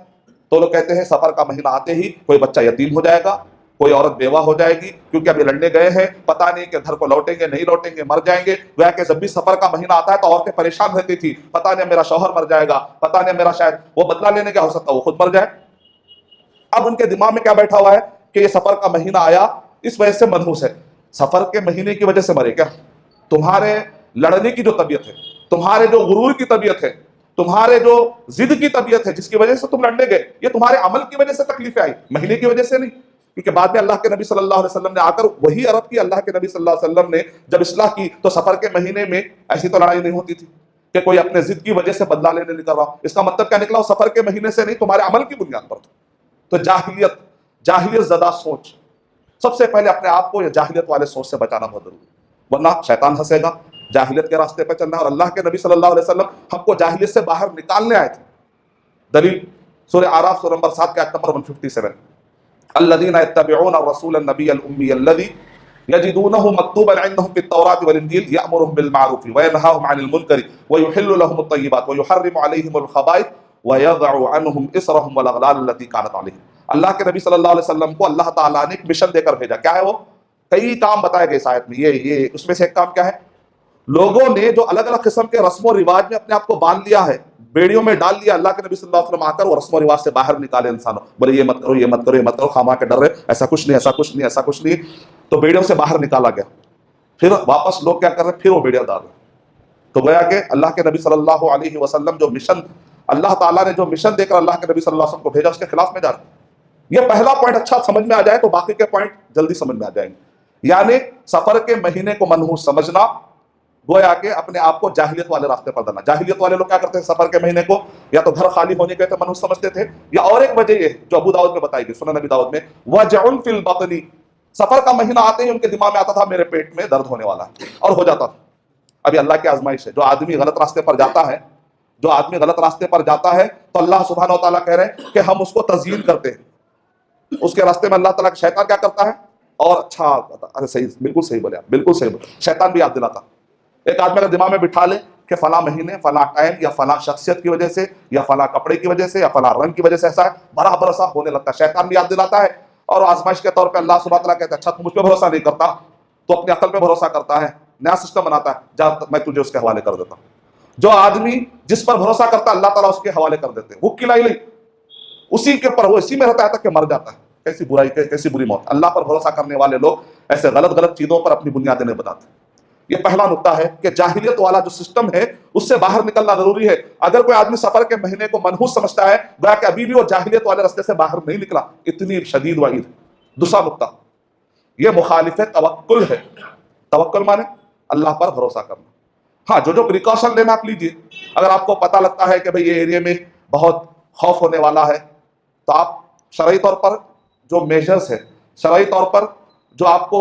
تو لوگ کہتے ہیں سفر کا مہینہ آتے ہی کوئی بچہ یتیم ہو جائے گا، کوئی عورت بیوہ ہو جائے گی، کیونکہ ابھی لڑنے گئے ہیں، پتہ نہیں کہ گھر کو لوٹیں گے نہیں لوٹیں گے، مر جائیں گے۔ گویا کہ جب بھی سفر کا مہینہ آتا ہے تو عورتیں پریشان رہتی تھی، پتہ نہیں میرا شوہر مر جائے گا، پتہ نہیں میرا شاید وہ بدلہ لینے کا ہو سکتا ہے وہ خود مر جائے۔ اب ان کے دماغ میں کیا بیٹھا ہوا ہے کہ یہ سفر کا مہینہ آیا اس وجہ سے منحوس ہے۔ سفر کے مہینے کی وجہ سے مرے کیا؟ تمہارے لڑنے کی جو طبیعت ہے، تمہارے جو غرور کی طبیعت ہے، تمہارے جو ضد کی طبیعت ہے، جس کی وجہ سے تم لڑنے گئے، یہ تمہارے عمل کی وجہ سے تکلیفیں آئی، مہینے کی وجہ سے نہیں۔ کیونکہ بعد میں اللہ کے نبی صلی اللہ علیہ وسلم نے آ کر وہی عرب کی، اللہ کے نبی صلی اللہ علیہ وسلم نے جب اصلاح کی تو سفر کے مہینے میں ایسی تو لڑائی نہیں ہوتی تھی کہ کوئی اپنے ضد کی وجہ سے بدلہ لینے نکل رہا۔ اس کا مطلب کیا نکلا، وہ سفر کے مہینے سے نہیں، تمہارے عمل کی بنیاد پر تھا۔ تو جاہلیت زدہ سوچ، سب سے پہلے اپنے آپ کو یہ جاہلیت والے سوچ سے بچانا بہت ضروری ہے، ورنہ شیطان ہنسے گا۔ جاہلیت کے راستے پہ چلنا ہے، اور اللہ کے نبی صلی اللہ علیہ وسلم ہم کو جاہلیت سے باہر نکالنے آئے تھے۔ دلیل سورہ اعراف سورہ نمبر 7 کے آیت نمبر 157، الذین یتبعون الرسول النبی الامی الذی یجدونہ مکتوبا عندهم فی التوراۃ والانجیل یأمرهم بالمعروف وینہاہم عن المنکر ویحل لهم الطیبات ویحرم علیہم الخبائث ویضع عنہم اصرہم والاغلال التی کانت علیہم۔ اللہ کے نبی صلی اللہ علیہ وسلم کو اللہ تعالیٰ نے ایک مشن دے کر بھیجا۔ کیا ہے وہ؟ کئی کام بتائے گئے اس آیت میں، یہ اس میں سے ایک کام کیا ہے، لوگوں نے جو الگ الگ قسم کے رسم و رواج میں اپنے آپ کو باندھ لیا ہے، بیڑیوں میں ڈال لیا، اللہ کے نبی صلی اللہ علیہ وسلم آ کر وہ رسم و رواج سے باہر نکالے انسانوں، بولے یہ مت کرو یہ مت کرو یہ مت کرو، خامہ کے ڈر رہے، ایسا کچھ نہیں ایسا کچھ نہیں ایسا کچھ نہیں، تو بیڑیوں سے باہر نکالا گیا۔ پھر واپس لوگ کیا کر رہے ہیں، پھر وہ بیڑیاں ڈال رہے۔ تو گویا کہ اللہ کے نبی صلی اللہ علیہ وسلم جو مشن، اللہ تعالیٰ نے جو مشن دے کر اللہ کے نبی صلی اللہ علیہ وسلم کو بھیجا، اس کے خلاف میں جا رہے ہیں۔ یہ پہلا پوائنٹ اچھا سمجھ میں آ جائے تو باقی کے پوائنٹ جلدی سمجھ میں آ جائیں گے۔ یعنی سفر کے مہینے کو منحوس سمجھنا، گویا کہ اپنے آپ کو جاہلیت والے راستے پر ڈالنا۔ جاہلیت والے لوگ کیا کرتے ہیں، سفر کے مہینے کو یا تو گھر خالی ہونے کے تو منحوس سمجھتے تھے، یا اور ایک وجہ یہ جو ابو داؤد میں بتائی گئی، سنن نبی داؤد میں، وجع فی البطن، سفر کا مہینہ آتے ہی ان کے دماغ میں آتا تھا میرے پیٹ میں درد ہونے والا ہے، اور ہو جاتا تھا۔ ابھی اللہ کی آزمائش ہے. جو آدمی غلط راستے پر جاتا ہے، جو آدمی غلط راستے پر جاتا ہے تو اللہ سبحانہ و تعالیٰ کہہ رہے ہیں کہ ہم اس کو تزیین کرتے ہیں. اس کے راستے میں اللہ تعالیٰ کا شیطان کیا کرتا ہے؟ اور اچھا، ارے صحیح، بالکل صحیح بولے آپ، بالکل صحیح بولے. شیطان بھی یاد دلاتا. ایک آدمی اگر دماغ میں بٹھا لے کہ فلاں مہینے، فلاں ٹائم، یا فلاں شخصیت کی وجہ سے، یا فلاں کپڑے کی وجہ سے، یا فلاں رنگ کی وجہ سے ایسا ہے، برابر ایسا ہونے لگتا ہے. شیطان بھی یاد دلاتا ہے، اور آزمائش کے طور پہ اللہ سبحانہ تعالیٰ کہتا ہے اچھا تو مجھ پہ بھروسہ نہیں کرتا، تو اپنی عقل پہ بھروسہ کرتا ہے، نیا سسٹم بناتا ہے، جا میں تجھے اس کے حوالے کر دیتا ہوں. جو آدمی جس پر بھروسہ کرتا ہے اللہ تعالیٰ اس کے حوالے کر دیتے ہیں. وہ کلائی لئی اسی کے پر، وہ اسی میں رہتا ہے تک کہ مر جاتا ہے. کیسی برائی، کیسی بری موت. اللہ پر بھروسہ کرنے والے لوگ ایسے غلط غلط چیزوں پر اپنی بنیادیں نہیں بتاتے. یہ پہلا نقطہ ہے کہ جاہلیت والا جو سسٹم ہے اس سے باہر نکلنا ضروری ہے. اگر کوئی آدمی سفر کے مہینے کو منحوس سمجھتا ہے گویا کہ ابھی بھی وہ جاہلیت والے راستے سے باہر نہیں نکلا. اتنی شدید وعید. دوسرا نقطہ، یہ مخالف توکل ہے. توکل مانے اللہ پر بھروسہ کرنا. ہاں، جو پریکاشن لینا آپ لیجیے. اگر آپ کو پتہ لگتا ہے کہ بھئی یہ ایریا میں بہت خوف ہونے والا ہے تو آپ شرعی طور پر جو میجرز ہے، شرعی طور پر جو آپ کو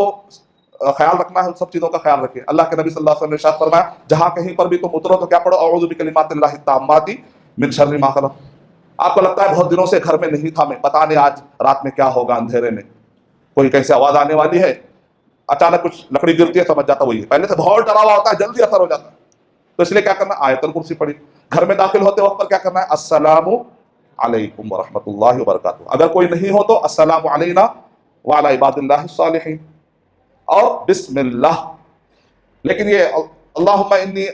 خیال رکھنا ہے، ان سب چیزوں کا خیال رکھیں. اللہ کے نبی صلی اللہ علیہ وسلم نے ارشاد فرمایا جہاں کہیں پر بھی تم اترو تو کیا پڑھو؟ اعوذ بکلمات اللہ التامات من شر ما خلق. آپ کو لگتا ہے بہت دنوں سے گھر میں نہیں تھا میں، پتہ نہیں آج رات میں کیا ہوگا، اندھیرے میں کوئی کیسے آواز آنے والی ہے، اچانک کچھ لکڑی گرتی ہے، سمجھ جاتا وہی ہے. پہلے سے بہت ڈرا ہوا ہوتا ہے، جلدی اثر ہو جاتا ہے. تو اس لیے کیا کرنا؟ آیت الکرسی پڑھی. گھر میں داخل ہوتے وقت پر کیا کرنا ہے؟ السلام علیکم ورحمۃ اللہ وبرکاتہ. اگر کوئی نہیں ہو تو السلام علینا وعلی عباد اللہ الصالحین، اور بسم اللہ. لیکن یہ اللہم انی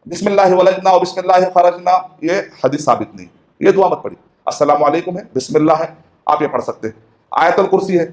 بسم اللہ ولجنا و بسم اللہ خرجنا، یہ حدیث ثابت نہیں. یہ دعا مت پڑھی. السلام علیکم ہے، بسم اللہ ہے، آپ یہ پڑھ سکتے ہیں. آیت الکرسی ہے.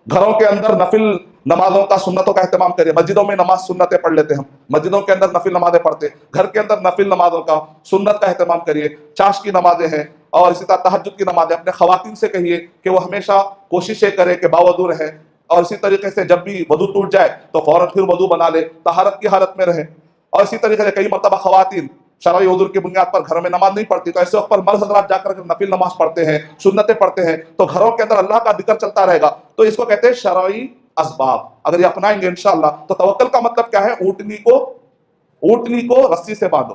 گھروں کے اندر نفل نمازوں کا، سنتوں کا اہتمام کریے. مسجدوں میں نماز سنتیں پڑھ لیتے ہیں ہم، مسجدوں کے اندر نفل نمازیں پڑھتے. گھر کے اندر نفل نمازوں کا، سنت کا اہتمام کریے. چاش کی نمازیں ہیں، اور اسی طرح تہجد کی نمازیں. اپنے خواتین سے کہیے کہ وہ ہمیشہ کوشش یہ کرے کہ باوضو رہیں، اور اسی طریقے سے جب بھی وضو ٹوٹ جائے تو فوراً پھر وضو بنا لے، طہارت کی حالت میں رہیں. اور اسی طریقے سے کئی مرتبہ خواتین شرعی عذر کی بنیاد پر گھر میں نماز نہیں پڑھتی، تو ایسے وقت پر مرد حضرات جا کر نفل نماز پڑھتے ہیں، سنتیں پڑھتے ہیں، تو گھروں کے اندر اللہ کا ذکر چلتا رہے گا. تو اس کو کہتے ہیں شرعی اسباب. اگر یہ اپنائیں گے انشاءاللہ تو توکل کا مطلب کیا ہے؟ اونٹنی کو رسی سے باندھو،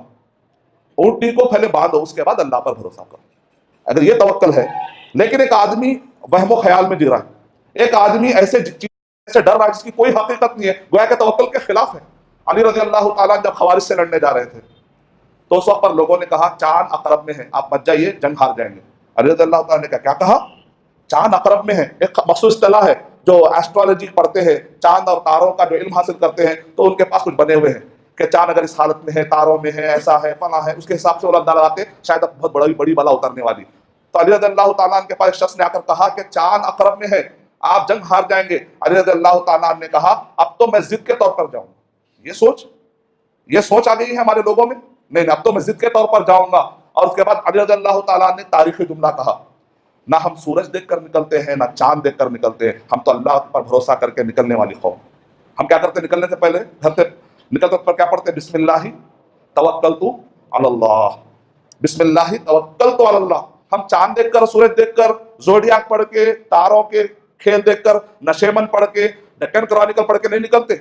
اونٹنی کو پہلے باندھو، اس کے بعد اللہ پر بھروسہ کرو. اگر یہ توکل ہے. لیکن ایک آدمی وہم و خیال میں جی رہا ہے، ایک آدمی ایسے چیز سے ڈر رہا ہے جس کی کوئی حقیقت نہیں ہے، گویا کہ توکل کے خلاف ہے. علی رضی اللہ تعالیٰ جب خوارج سے لڑنے جا رہے تھے تو اس وقت پر لوگوں نے کہا چاند عقرب میں ہے، آپ مت جائیے، جنگ ہار جائیں گے. علی رضی اللہ تعالیٰ نے کیا کہا؟ چاند عقرب میں ہے. ایک مخصوص اصطلاح ہے، جو ایسٹرالوجی پڑھتے ہیں، چاند اور تاروں کا جو علم حاصل کرتے ہیں، تو ان کے پاس کچھ بنے ہوئے ہیں کہ چاند اگر اس حالت میں ہے، تاروں میں ہے، ایسا ہے، فلاں ہے، اس کے حساب سے وہ اندازہ لگاتے شاید اب بہت بڑی بلا اترنے والی. تو علی رضی اللہ تعالیٰ عنہ کے پاس ایک شخص نے آ کر کہا کہ چاند عقرب میں ہے، آپ جنگ ہار جائیں گے. علی رضی اللہ تعالیٰ عنہ نے کہا اب تو میں ضد کے طور پر جاؤں گا. یہ سوچ آ گئی ہے ہمارے لوگوں میں. نہیں، اب تو میں ضد کے طور پر جاؤں گا. اور اس کے بعد علی رضی اللہ تعالیٰ نے تاریخی جملہ کہا، نہ ہم سورج دیکھ کر نکلتے ہیں، نہ چاند دیکھ کر نکلتے ہیں، ہم تو اللہ پر بھروسہ کر کے نکلنے والی قوم. ہم کیا کرتے؟ نکلنے سے پہلے گھر سے نکلتے پر کیا پڑھتے؟ بسم اللہ توکلت علی اللہ، بسم اللہ توکلت علی اللہ. ہم چاند دیکھ کر، سورج دیکھ کر، زوڈیاک پڑھ کے، تاروں کے کھیل دیکھ کر، نشیمن پڑھ کے، ڈکن کرونیکل پڑھ کے نہیں نکلتے.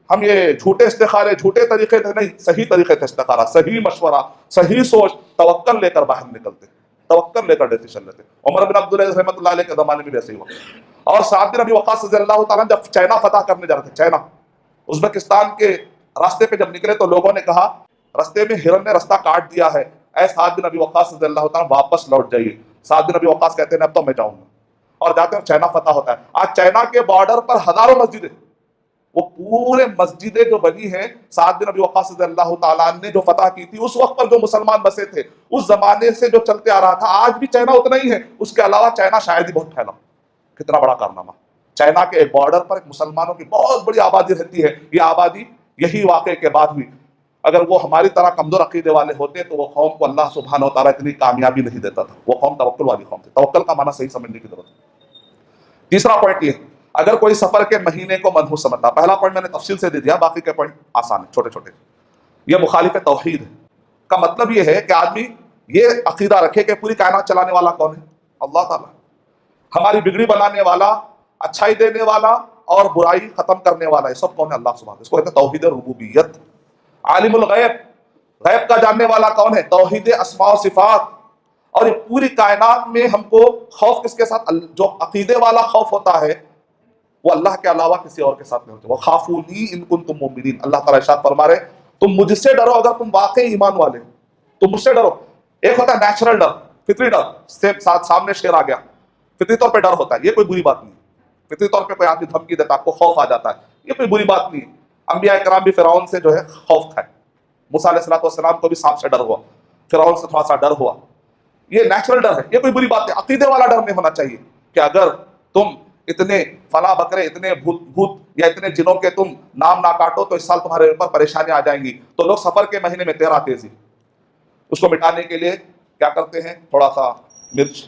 ہم یہ جھوٹے استخارے، جھوٹے طریقے تھے نہیں، صحیح طریقے تھے استخارہ، صحیح مشورہ، صحیح سوچ، توکل لے کر باہر نکلتے، توکل لے کر ڈیسیشن لیتے. عمر بن عبدالعزیز رحمۃ اللہ علیہ کے زمانے میں بھی ایسے ہی ہوا. اور سعد بن ابی وقاص رضی اللہ تعالیٰ جب چائنا فتح کرنے جا رہے تھے، چائنا ازبکستان کے راستے پہ جب نکلے تو لوگوں نے کہا راستے میں ہرن نے راستہ کاٹ دیا ہے، اے سعد بن ابی وقاص رضی اللہ تعالیٰ واپس لوٹ جائیے. سعد بن ابی وقاص کہتے ہیں اب تو میں جاؤں گا، اور جاتے ہیں چائنا فتح ہوتا ہے. آج چائنا کے بارڈر پر ہزاروں مسجدیں، وہ پورے مسجدیں جو بنی ہیں سعد بن ابی وقاص رضی اللہ تعالیٰ نے جو فتح کی تھی، اس وقت پر جو مسلمان بسے تھے، اس زمانے سے جو چلتے آ رہا تھا، آج بھی چائنا اتنا ہی ہے. اس کے علاوہ چائنا شاید ہی بہت پھیلا. کتنا بڑا کارنامہ. چائنا کے ایک بارڈر پر ایک مسلمانوں کی بہت بڑی آبادی رہتی ہے. یہ آبادی یہی واقعے کے بعد ہوئی. اگر وہ ہماری طرح کمزور عقیدے والے ہوتے تو وہ قوم کو اللہ سبحانہ و تعالیٰ اتنی کامیابی نہیں دیتا تھا. وہ قوم توکل والی قوم تھی. توکل کا معنی صحیح سمجھنے کی ضرورت ہے. تیسرا پوائنٹ یہ، اگر کوئی سفر کے مہینے کو منحوس سمجھتا، پہلا پوائنٹ میں نے تفصیل سے دے دیا، باقی کے پوائنٹ آسان ہیں، چھوٹے چھوٹے. یہ مخالف توحید ہے. کا مطلب یہ ہے کہ آدمی یہ عقیدہ رکھے کہ پوری کائنات چلانے والا کون ہے؟ اللہ تعالیٰ. ہماری بگڑی بنانے والا، اچھائی دینے والا اور برائی ختم کرنے والا، یہ سب کون ہے؟ اللہ سبحانہ. اس کو کہتے ہیں توحید ربوبیت. عالم الغیب، غیب کا جاننے والا کون ہے؟ توحید اسماء و صفات. اور یہ پوری کائنات میں ہم کو خوف کس کے ساتھ؟ جو عقیدے والا خوف ہوتا ہے وہ اللہ کے علاوہ کسی اور کے ساتھ نہیں ہوتا. وَخَافُونِي إِن كُنتُم مُؤْمِنِينَ. اللہ تعالیٰ ارشاد فرما رہے تم مجھ سے ڈرو اگر تم واقعی ایمان والے ہو. تم مجھ سے ڈرو. ایک ہوتا ہے نیچرل ڈر، فطری ڈر، سامنے شیر آ گیا، فطری طور پہ ڈر ہوتا ہے، یہ کوئی بری بات نہیں. فطری طور پہ کوئی آدمی دھمکی دیتا ہے، آپ کو خوف آ جاتا ہے، یہ کوئی بری بات نہیں. انبیاء کرام بھی فرعون سے جو ہے خوف کھائے. موسیٰ علیہ السلام کو بھی سانپ سے ڈر ہوا، فرعون سے تھوڑا سا ڈر ہوا. یہ نیچرل ڈر ہے، یہ کوئی بری بات ہے. عقیدے والا ڈر نہیں ہونا چاہیے کہ اگر تم اتنے فلاں بکرے، اتنے بھوت یا اتنے جنوں کے تم نام نہ کاٹو تو اس سال تمہارے اوپر پریشانیاں آ جائیں گی. تو لوگ سفر کے مہینے میں 13 تیزی اس کو مٹانے کے لیے کیا کرتے ہیں؟ تھوڑا سا مرچ،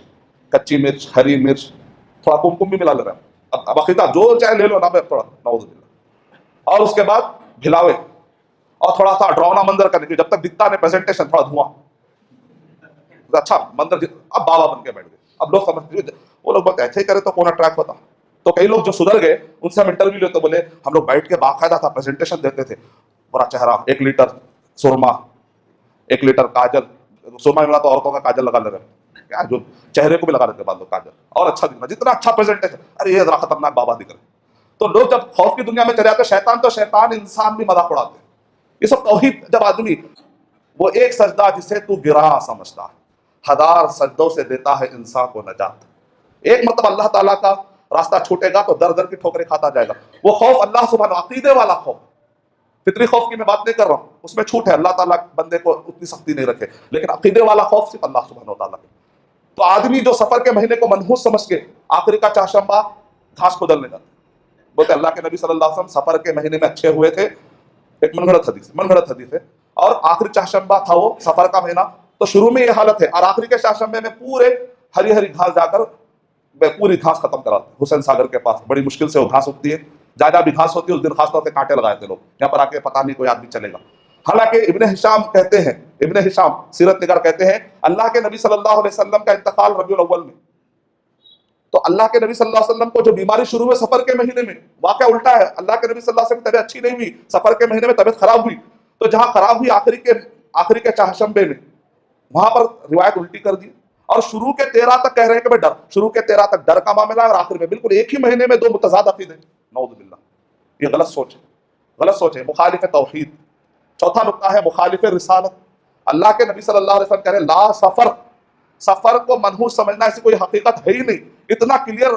کچی مرچ، ہری مرچ، تھوڑا کمکم بھی ملا لے رہے ہیں. اب عقیدہ جو چاہے لے لو نا، تھوڑا نعوذ باللہ. اور اس کے بعد بھلاوے اور تھوڑا سا ڈراؤنا منظر کرنے کی، جب تک دکھتا نہیں پریزنٹیشن، تھوڑا دھواں، اچھا منظر. اب بابا بن کے بیٹھ گئے. اب لوگ سمجھتے وہ لوگ بہت ایسے ہی کرے تو کون اٹریکٹ ہوتا. تو کئی لوگ جو سدھر گئے ان سے ہم انٹرویو لیتے، بولے ہم لوگ بیٹھ کے باقاعدہ تھا پریزنٹیشن دیتے تھے. پورا چہرہ، 1 لیٹر سرما، 1 لیٹر کاجل. سرما ملا تو عورتوں کا کاجل لگا لے رہے کیا، جو چہرے کو بھی لگا دیتے بعض لوگ کاجل، اور اچھا دکھنا، جتنا اچھا پریزنٹیشن. ارے یہ ذرا خطرناک بابا دکھ رہے. تو لوگ جب خوف کی دنیا میں چلے جاتے، شیطان انسان بھی مذاق اڑاتے ہیں. یہ سب توحید. جب آدمی وہ ایک سجدہ جسے تو گراں سمجھتا ہے 1000 سجدوں سے دیتا ہے انسان کو نجات. ایک مطلب اللہ تعالیٰ کا راستہ چھوٹے گا تو در در کی ٹھوکریں کھاتا جائے گا. وہ خوف اللہ سبحانہ، عقیدے والا خوف. فطری خوف کی میں بات نہیں کر رہا ہوں، اس میں چھوٹ ہے، اللہ تعالیٰ بندے کو اتنی سختی نہیں رکھے. لیکن عقیدے والا خوف صرف اللہ سبحانہ وتعالیٰ کے. تو آدمی جو سفر کے مہینے کو منحوس سمجھ کے آخری کا چاشمبا گھاس کو دلنے جاتا، بولتے اللہ کے نبی صلی اللہ علیہ وسلم سفر کے مہینے میں اچھے ہوئے تھے. ایک من گھڑت حدیث ہے. اور آخری چاشمبا تھا وہ سفر کا مہینہ، تو شروع میں یہ حالت ہے، اور آخری کے چاشمبے میں پورے ہری ہری گھاس جا کر پوری گھاس ختم کراتے. حسین ساگر کے پاس بڑی مشکل سے وہ گھاس اگتی ہے، جہاں بھی گھاس ہوتی ہے اس دن خاص طور سے کانٹے لگائے تھے لوگ، یہاں پر آ کے پتہ نہیں کوئی آدمی چلے گا. حالانکہ ابن ہشام کہتے ہیں، ابن ہشام سیرت نگار کہتے ہیں اللہ کے نبی صلی اللہ علیہ وسلم کا انتقال ربیع الاول میں. تو اللہ کے نبی صلی اللہ علیہ وسلم کو جو بیماری شروع ہوئی سفر کے مہینے میں، واقعہ الٹا ہے. اللہ کے نبی صلی اللہ علیہ وسلم کی طبیعت اچھی نہیں ہوئی، سفر کے مہینے میں طبیعت خراب ہوئی. تو جہاں خراب ہوئی آخری کے چاشمبے میں، وہاں پر روایت الٹی کر دی. اور شروع کے 13 تک کہہ رہے ہیں کہ ڈر، شروع کے 13 تک ڈر کا معاملہ ہے، اور آخر میں بالکل ایک ہی مہینے میں 2 متضاد عقیدے. نعوذ باللہ. یہ غلط سوچ ہے، مخالف توحید. چوتھا نقطہ ہے مخالف رسالت. اللہ کے نبی صلی اللہ علیہ وسلم کہہ رہے لا سفر کو منحوس سمجھنا ایسی کوئی حقیقت ہے ہی نہیں. اتنا کلیئر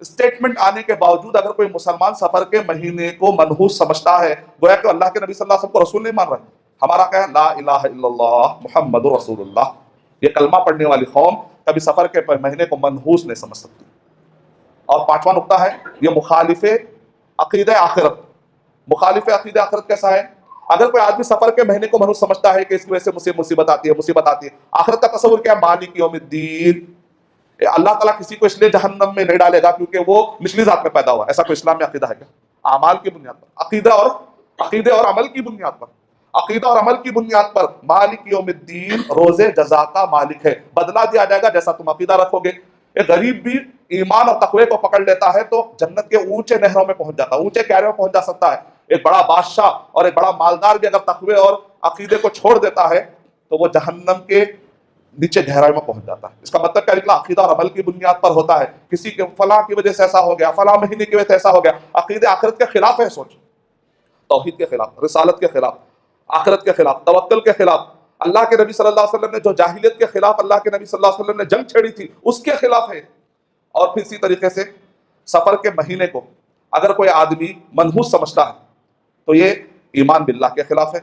اسٹیٹمنٹ آنے کے باوجود اگر کوئی مسلمان سفر کے مہینے کو منحوس سمجھتا ہے، گویا کہ اللہ کے نبی صلی اللہ علیہ وسلم کو رسول نہیں مان رہا ہے. ہمارا کیا ہے؟ لا الہ الا اللہ محمد رسول اللہ. یہ کلمہ پڑھنے والی قوم کبھی سفر کے مہینے کو منحوس نہیں سمجھ سکتی. اور 5واں نقطہ ہے یہ مخالف عقیدہ آخرت. مخالف عقیدہ آخرت کیسا ہے؟ اگر کوئی آدمی سفر کے مہینے کو منحوس سمجھتا ہے کہ اس کی وجہ سے مصیبت آتی ہے. آخرت کا تصور کیا ہے؟ مالک یوم الدین. اللہ تعالیٰ کسی کو اس لیے جہنم میں نہیں ڈالے گا کیونکہ وہ نچلی ذات میں پیدا ہوا. ایسا کوئی اسلام میں عقیدہ ہے کیا؟ اعمال کی بنیاد پر، عقیدہ اور عمل کی بنیاد پر، عقیدہ اور عمل کی بنیاد پر مالک یوم الدین روز جزا کا مالک ہے. بدلہ دیا جائے گا جیسا تم عقیدہ رکھو گے. ایک غریب بھی ایمان اور تقوی کو پکڑ لیتا ہے تو جنت کے اونچے نہروں میں پہنچ جاتا ہے، اونچے کیاروں میں پہنچ جا سکتا ہے. ایک بڑا بادشاہ اور ایک بڑا مالدار بھی اگر تقوی اور عقیدے کو چھوڑ دیتا ہے تو وہ جہنم کے نیچے گہرائی میں پہنچ جاتا ہے. اس کا مطلب کیا نکلا؟ عقیدہ اور عمل کی بنیاد پر ہوتا ہے. کسی کے فلاں کی وجہ سے ایسا ہو گیا، فلاں مہینے کی وجہ سے ایسا ہو گیا. عقیدہ آخرت کے خلاف ہے. سوچ، توحید کے خلاف، رسالت کے خلاف، آخرت کے خلاف، توکل کے خلاف. اللہ کے نبی صلی اللہ علیہ وسلم نے جو جاہلیت کے خلاف اللہ کے نبی صلی اللہ علیہ وسلم نے جنگ چھیڑی تھی اس کے خلاف ہے. اور پھر اسی طریقے سے سفر کے مہینے کو اگر کوئی آدمی منحوس سمجھتا ہے تو یہ ایمان باللہ کے خلاف ہے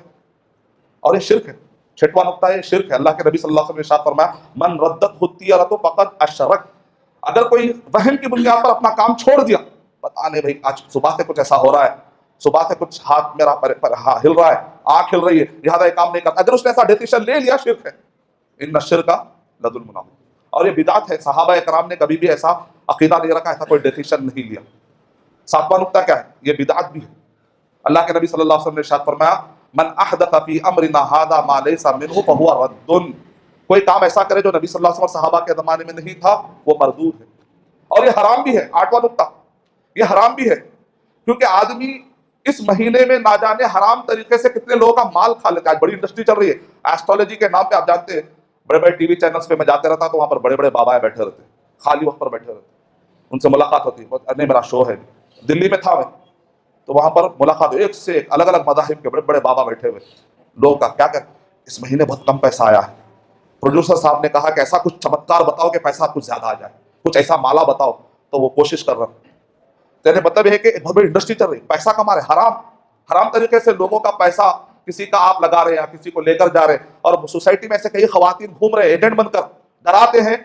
اور یہ شرک ہے. 6واں نقطہ ہے شرک ہے. اللہ کے نبی صلی اللہ علیہ وسلم نے ارشاد فرمایا من ردت الطیرۃ فقد اشرک. اگر کوئی وہم کی بنیاد پر اپنا کام چھوڑ دیا، پتہ نہیں بھائی آج صبح سے کچھ ایسا ہو رہا ہے، صبح سے کچھ ہاتھ میرا ہل رہا ہے، آنکھ ہل رہی ہے، لہٰذا یہ کام نہیں کرتا، اگر اس نے ایسا ڈیسیشن لے لیا، شرک ہے. ان الشرک لظلم عظیم. اور یہ بدعت ہے. صحابہ کرام نے کبھی بھی ایسا عقیدہ نہیں رکھا، ایسا کوئی ڈیسیشن نہیں لیا. 7واں نقطہ کیا ہے؟ یہ بدعت بھی ہے. اللہ کے نبی صلی اللہ علیہ وسلم نے ارشاد فرمایا من احدث فی امرنا ھذا ما لیس منہ فہو رد. کوئی کام ایسا کرے جو نبی صلی اللہ علیہ وسلم صحابہ کے زمانے میں نہیں تھا، وہ مردود ہے. اور یہ حرام بھی ہے. 8واں نقطہ، یہ حرام بھی ہے کیونکہ آدمی اس مہینے میں نہ جانے حرام طریقے سے کتنے لوگوں کا مال کھا لیتا ہے. بڑی انڈسٹری چل رہی ہے ایسٹرولوجی کے نام پہ. آپ جانتے ہیں بڑے بڑے ٹی وی چینلز پہ میں جاتے رہتا تو وہاں پر بڑے بڑے بابا بیٹھے رہتے, خالی وقت پر بیٹھے رہتے, ان سے ملاقات ہوتی ہے. نہیں میرا شو ہے, دلی میں تھا میں, تو وہاں پر ملاقات, ایک سے ایک الگ الگ مذاہب کے بڑے بڑے بابا بیٹھے ہوئے. لوگوں کا کیا کہ اس مہینے بہت کم پیسہ آیا ہے, پروڈیوسر صاحب نے کہا کہ ایسا کچھ چمتکار بتاؤ کہ پیسہ کچھ زیادہ آ جائے, کچھ ایسا مالا بتاؤ. تو وہ کوشش کر رہا. کہنے مطلب یہ ہے کہ ایک بہت بڑی انڈسٹری چل رہی, پیسہ کما رہے, حرام طریقے سے لوگوں کا پیسہ کسی کا آپ لگا رہے ہیں یا کسی کو لے کر جا رہے, اور سوسائٹی میں ایسے کئی خواتین گھوم رہے ایجنٹ بن کر, ڈراتے ہیں.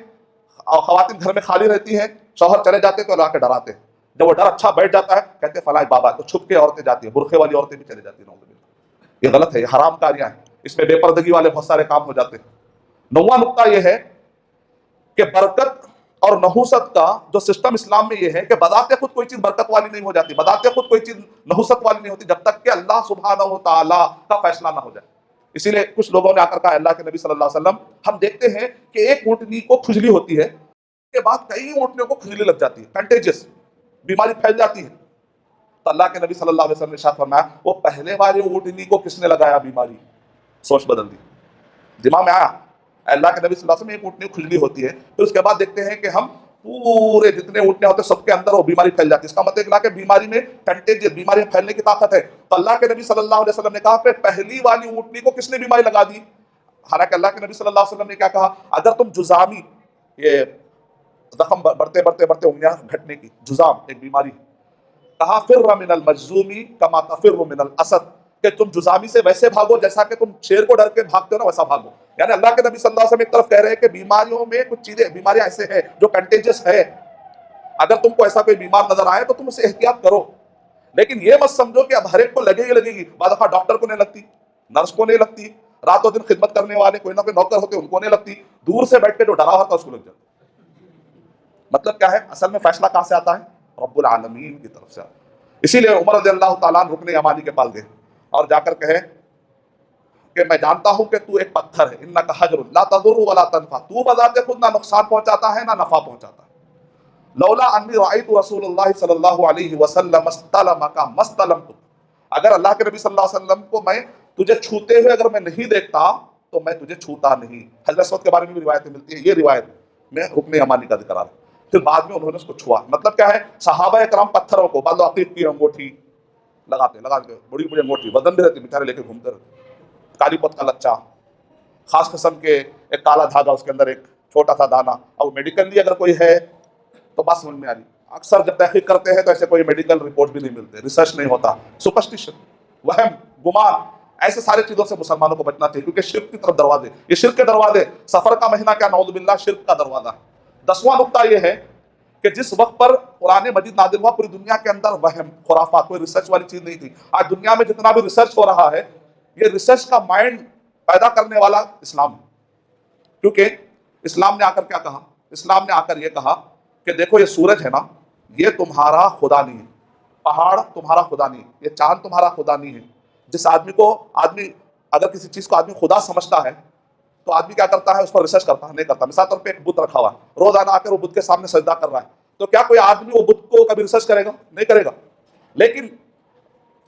اور خواتین گھر میں خالی رہتی ہیں, شوہر چلے جاتے تو لا کے ڈراتے ہیں. جب وہ ڈر اچھا بیٹھ جاتا ہے کہتے ہیں فلاں بابا, تو چھپ کے عورتیں جاتی ہیں, برقعے والی عورتیں بھی چلے جاتی ہیں. یہ غلط ہے, یہ حرام کاریاں ہیں, اس میں بے پردگی والے بہت سارے کام ہو جاتے ہیں. 9واں نقطہ یہ ہے کہ برکت اور نحوست کا جو سسٹم اسلام میں یہ ہے کہ بذات خود کوئی چیز برکت والی نہیں ہو جاتی, بذات خود کوئی چیز نحوست والی نہیں ہوتی جب تک کہ اللہ سبحانہ و تعالیٰ کا فیصلہ نہ ہو جائے. اسی لیے کچھ لوگوں نے آ کر کہا اللہ کے نبی صلی اللہ علیہ وسلم, ہم دیکھتے ہیں کہ ایک اونٹنی کو کھجلی ہوتی ہے, اس کے بعد کئی اونٹنیوں کو کھجلی لگ جاتی ہے, کنٹیجس بیماری پھیل جاتی ہے. تو اللہ کے نبی صلی اللہ علیہ وسلم نے ارشاد فرمایا وہ پہلے والی اونٹنی کو کس نے لگایا بیماری, سوچ بدل دی, دماغ میں آیا. اللہ کے نبی صلی اللہ علیہ وسلم ایک اونٹنی کھجلی ہوتی ہے, پھر اس کے بعد دیکھتے ہیں کہ ہم پورے جتنے اونٹنے ہوتے ہیں سب کے اندر وہ بیماری پھیل جاتی ہے. اس کا مطلب کہ بیماری میں کنٹیجس, بیماری پھیلنے کی طاقت ہے. تو اللہ کے نبی صلی اللہ علیہ وسلم نے کہا کہ پہلی والی اونٹنی کو کس نے بیماری لگا دی. حالانکہ اللہ کے نبی صلی اللہ علیہ وسلم نے کیا کہا, اگر تم جزامی, یہ زخم بڑھتے بڑھتے بڑھتے انگلیاں گھٹنے کی, جزام ایک بیماری, کہا فر من المجزومی کما تفر من الاسد, کہ تم جزامی سے ویسے بھاگو جیسا کہ تم شیر کو ڈر کے بھاگتے ہو نا, ویسا بھاگو. یعنی اللہ کے نبی صلی اللہ علیہ وسلم ایک طرف کہہ رہے ہیں کہ بیماریوں میں کچھ چیزیں, بیماریاں ایسے ہیں جو کنٹیجس ہے, اگر تم کو ایسا کوئی بیمار نظر آئے تو تم اسے احتیاط کرو, لیکن یہ مت سمجھو کہ اب ہر ایک کو لگے ہی لگے گی. بعض دفعہ ڈاکٹر کو نہیں لگتی, نرس کو نہیں لگتی, رات و دن خدمت کرنے والے کوئی نہ کوئی نوکر ہوتے ان کو نہیں لگتی, دور سے بیٹھ کے جو ڈرا ہوتا اس کو لگ جاتا. مطلب کیا ہے, اصل میں فیصلہ کہاں سے آتا ہے, رب العالمین کی طرف سے. اسی لیے عمر رضی اللہ تعالیٰ رکن یمانی کے پاس گئے اور جا کر کہے کہ میں جانتا ہوں کہ تو ایک پتھر ہے, انک حجر لا تضر ولا تنفع, تو بذات خود نہ نقصان پہنچاتا ہے نہ نفع پہنچاتا ہے. لولا انی رأیت رسول اللہ صلی اللہ علیہ وسلم استلمک مستلمت, اگر اللہ کے نبی صلی اللہ علیہ وسلم کو میں تجھے چھوتے ہوئے اگر میں نہیں دیکھتا تو میں تجھے چھوتا نہیں. حضرت اسود کے بارے میں بھی روایتیں ملتی ہیں, یہ روایت میں رکن یمانی کا ذکر آ رہا ہے. پھر بعد میں انہوں نے اس کو چھوا. مطلب کیا ہے, صحابہ کرام پتھروں کو, بعض عقیق کی انگوٹھی لگاتے بڑی بڑی انگوٹھی, وزن بھی رہتی, بیچارے لے کے گھومتے رہتے, کالی پت کا لچا, خاص قسم کے ایک کالا دھاگا, اس کے اندر ایک چھوٹا سا دانا. اور میڈیکلی اگر کوئی ہے تو بات سمجھ میں آ رہی. اکثر جب تحقیق کرتے ہیں تو ایسے کوئی میڈیکل رپورٹ بھی نہیں ملتے, ریسرچ نہیں ہوتا. سپرسٹیشن, وہم, گمان, ایسے سارے چیزوں سے مسلمانوں کو بچنا چاہیے, کیونکہ شرک کی طرف دروازے, یہ شرک کے دروازے, سفر کا مہینہ کیا نعوذ باللہ شرک کا دروازہ. 10واں نقطہ یہ ہے کہ جس وقت پر قرآن مجید نازل ہوا پوری دنیا کے اندر وہم, خرافات, کوئی ریسرچ والی چیز نہیں تھی. آج دنیا میں جتنا بھی ریسرچ ہو رہا ہے یہ ریسرچ کا مائنڈ پیدا کرنے والا اسلام ہے. کیونکہ اسلام نے آ کر کیا کہا, اسلام نے آ کر یہ کہا کہ دیکھو یہ سورج ہے نا, یہ تمہارا خدا نہیں ہے, پہاڑ تمہارا خدا نہیں ہے, یہ چاند تمہارا خدا نہیں ہے. جس آدمی اگر کسی چیز کو آدمی خدا سمجھتا ہے تو آدمی کیا کرتا ہے, اس پر ریسرچ کرتا ہے, نہیں کرتا. مثال طور پہ ایک بت رکھا ہوا ہے, روزانہ آ کر وہ بت کے سامنے سجدہ کر رہا ہے, تو کیا کوئی آدمی وہ بت کو کبھی ریسرچ کرے گا, نہیں کرے گا. لیکن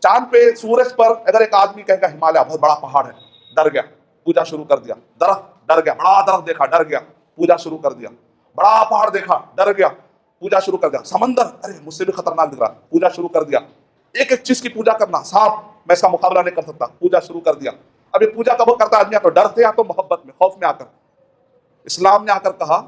چاند پہ, سورج پر اگر ایک آدمی کہے گا ہمالیہ بہت بڑا پہاڑ ہے, ڈر گیا, پوجا شروع کر دیا. درخت, ڈر گیا, بڑا درخت دیکھا, ڈر گیا, پوجا شروع کر دیا. بڑا پہاڑ دیکھا, ڈر گیا, پوجا شروع کر دیا. سمندر, ارے مجھ سے بھی خطرناک دکھ رہا, پوجا شروع کر دیا. ایک ایک چیز کی پوجا کرنا, سانپ, میں اس کا مقابلہ نہیں کر سکتا, پوجا شروع کر دیا. اب یہ پوجا کب کرتا آدمی, یا تو ڈر سے یا تو محبت میں, خوف میں آ کر. اسلام نے آ کر کہا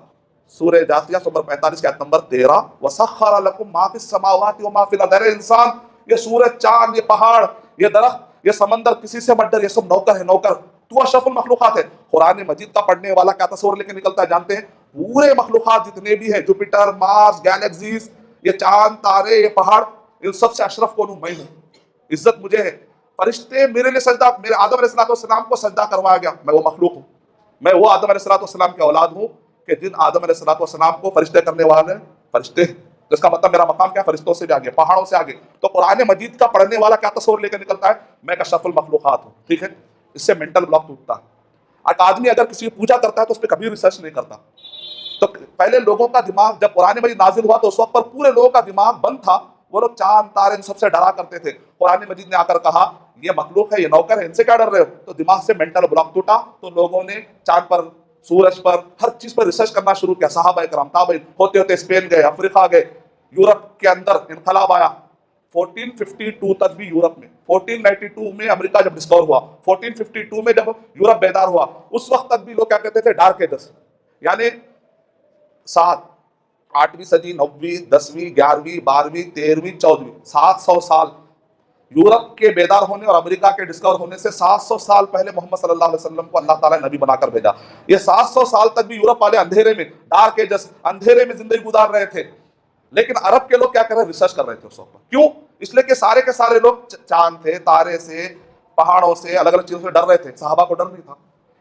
سورہ جاثیہ سورہ 45 کی آیت نمبر 13, وَسَخَّرَ لَكُم مَا فِي السَّمَاوَاتِ وَمَا فِي الْأَرْضِ. انسان, یہ سورج, چاند, یہ پہاڑ, یہ درخت, یہ سمندر, کسی سے مت ڈر, یہ سب نوکر ہے, نوکر. تو اشرف المخلوقات ہے. قرآن مجید کا پڑھنے والا کیا تصور لے کے نکلتا ہے جانتے ہیں, پورے مخلوقات جتنے بھی ہیں, جوپیٹر, مارس, گیلیکسیز, یہ چاند, تارے, یہ پہاڑ, ان سب سے اشرف کون ہوں, میں ہوں. عزت مجھے ہے. فرشتے میرے لیے سجدہ, میرے آدم علیہ السلام کو سجدہ کروایا گیا, میں وہ مخلوق ہوں. میں وہ آدم علیہ السلام کے اولاد ہوں کہ جن آدم علیہ السلام کو فرشتے کرنے والے فرشتے, جس کا مطلب میرا مقام کیا, فرشتوں سے بھی آگے, پہاڑوں سے آگے. تو قرآن مجید کا پڑھنے والا کیا تصور لے کے نکلتا ہے, میں اشرف المخلوقات ہوں. ٹھیک ہے, اس سے مینٹل بلاک ٹوٹتا ہے. آدمی اگر کسی کی پوجا کرتا ہے تو اس پہ کبھی ریسرچ نہیں کرتا. تو پہلے لوگوں کا دماغ, جب قرآن مجید نازل ہوا تو اس وقت پر پورے لوگوں کا دماغ بند تھا, وہ لوگ چاند تارے ان سب سے ڈرا کرتے تھے. قرآن مجید نے آ کر کہا یہ مخلوق ہے, یہ نوکر ہے, ان سے کیا ڈر رہے ہو؟ تو دماغ سے مینٹل بلاک ٹوٹا, تو لوگوں نے چاند پر, سورج پر, ہر چیز پر ریسرچ کرنا شروع کیا. صحابہ کرام تابعین ہوتے ہوتے اسپین گئے, افریقہ گئے, یورپ کے اندر انقلاب آیا. 1452 تک بھی یورپ میں, 1492 میں امریکہ جب ڈسکور ہوا, 1452 میں جب یورپ بیدار ہوا, اس وقت تک بھی لوگ کیا کہتے تھے؟ Dark ages. یعنی 8ویں صدی, 9ویں, 10ویں, 11ویں, 12ویں, 13ویں, 14ویں, 700 سال یورپ کے بیدار ہونے اور امریکہ کے ڈسکور ہونے سے 700 سال پہلے محمد صلی اللہ علیہ وسلم کو اللہ تعالیٰ نے نبی بنا کر بھیجا. یہ 700 سال تک بھی یورپ والے اندھیرے میں, ڈارک ایجز, اندھیرے میں زندگی گزار رہے تھے. لیکن عرب کے لوگ کیا کر رہے ہیں؟ ریسرچ کر رہے تھے اس وقت. کیوں؟ اس لیے کہ سارے کے سارے لوگ چاند تھے, تارے سے, پہاڑوں سے, الگ الگ چیزوں سے ڈر رہے تھے. صحابہ کو ڈر نہیں تھا.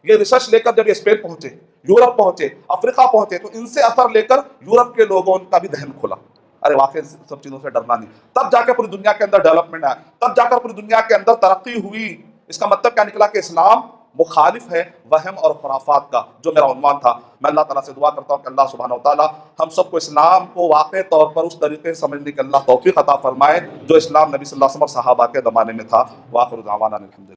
یہ ریسرچ لے کر جب یہ اسپین پہنچے, یورپ پہنچے, افریقہ پہنچے, تو ان سے اثر لے کر یورپ کے لوگوں کا بھی ذہن کھلا. ارے واقعی سب چیزوں سے ڈرنا نہیں. تب جا کر پوری دنیا کے اندر ڈیولپمنٹ آیا, تب جا کر پوری دنیا کے اندر ترقی ہوئی. اس کا مطلب کیا نکلا؟ کہ اسلام مخالف ہے وہم اور خرافات کا, جو میرا عنوان تھا. میں اللہ تعالیٰ سے دعا کرتا ہوں کہ اللہ سبحانہ و تعالیٰ ہم سب کو اسلام کو واقعی طور پر اس طریقے سے سمجھنے کی اللہ توفیق عطا فرمائے جو اسلام نبی صلی اللہ علیہ وسلم اور صحابہ کے زمانے میں تھا. وآخر دعوانا الحمدللہ.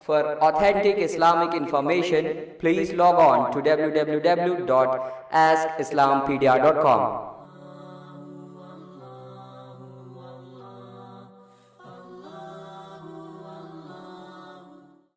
For authentic Islamic information, please log on to www.askislampedia.com.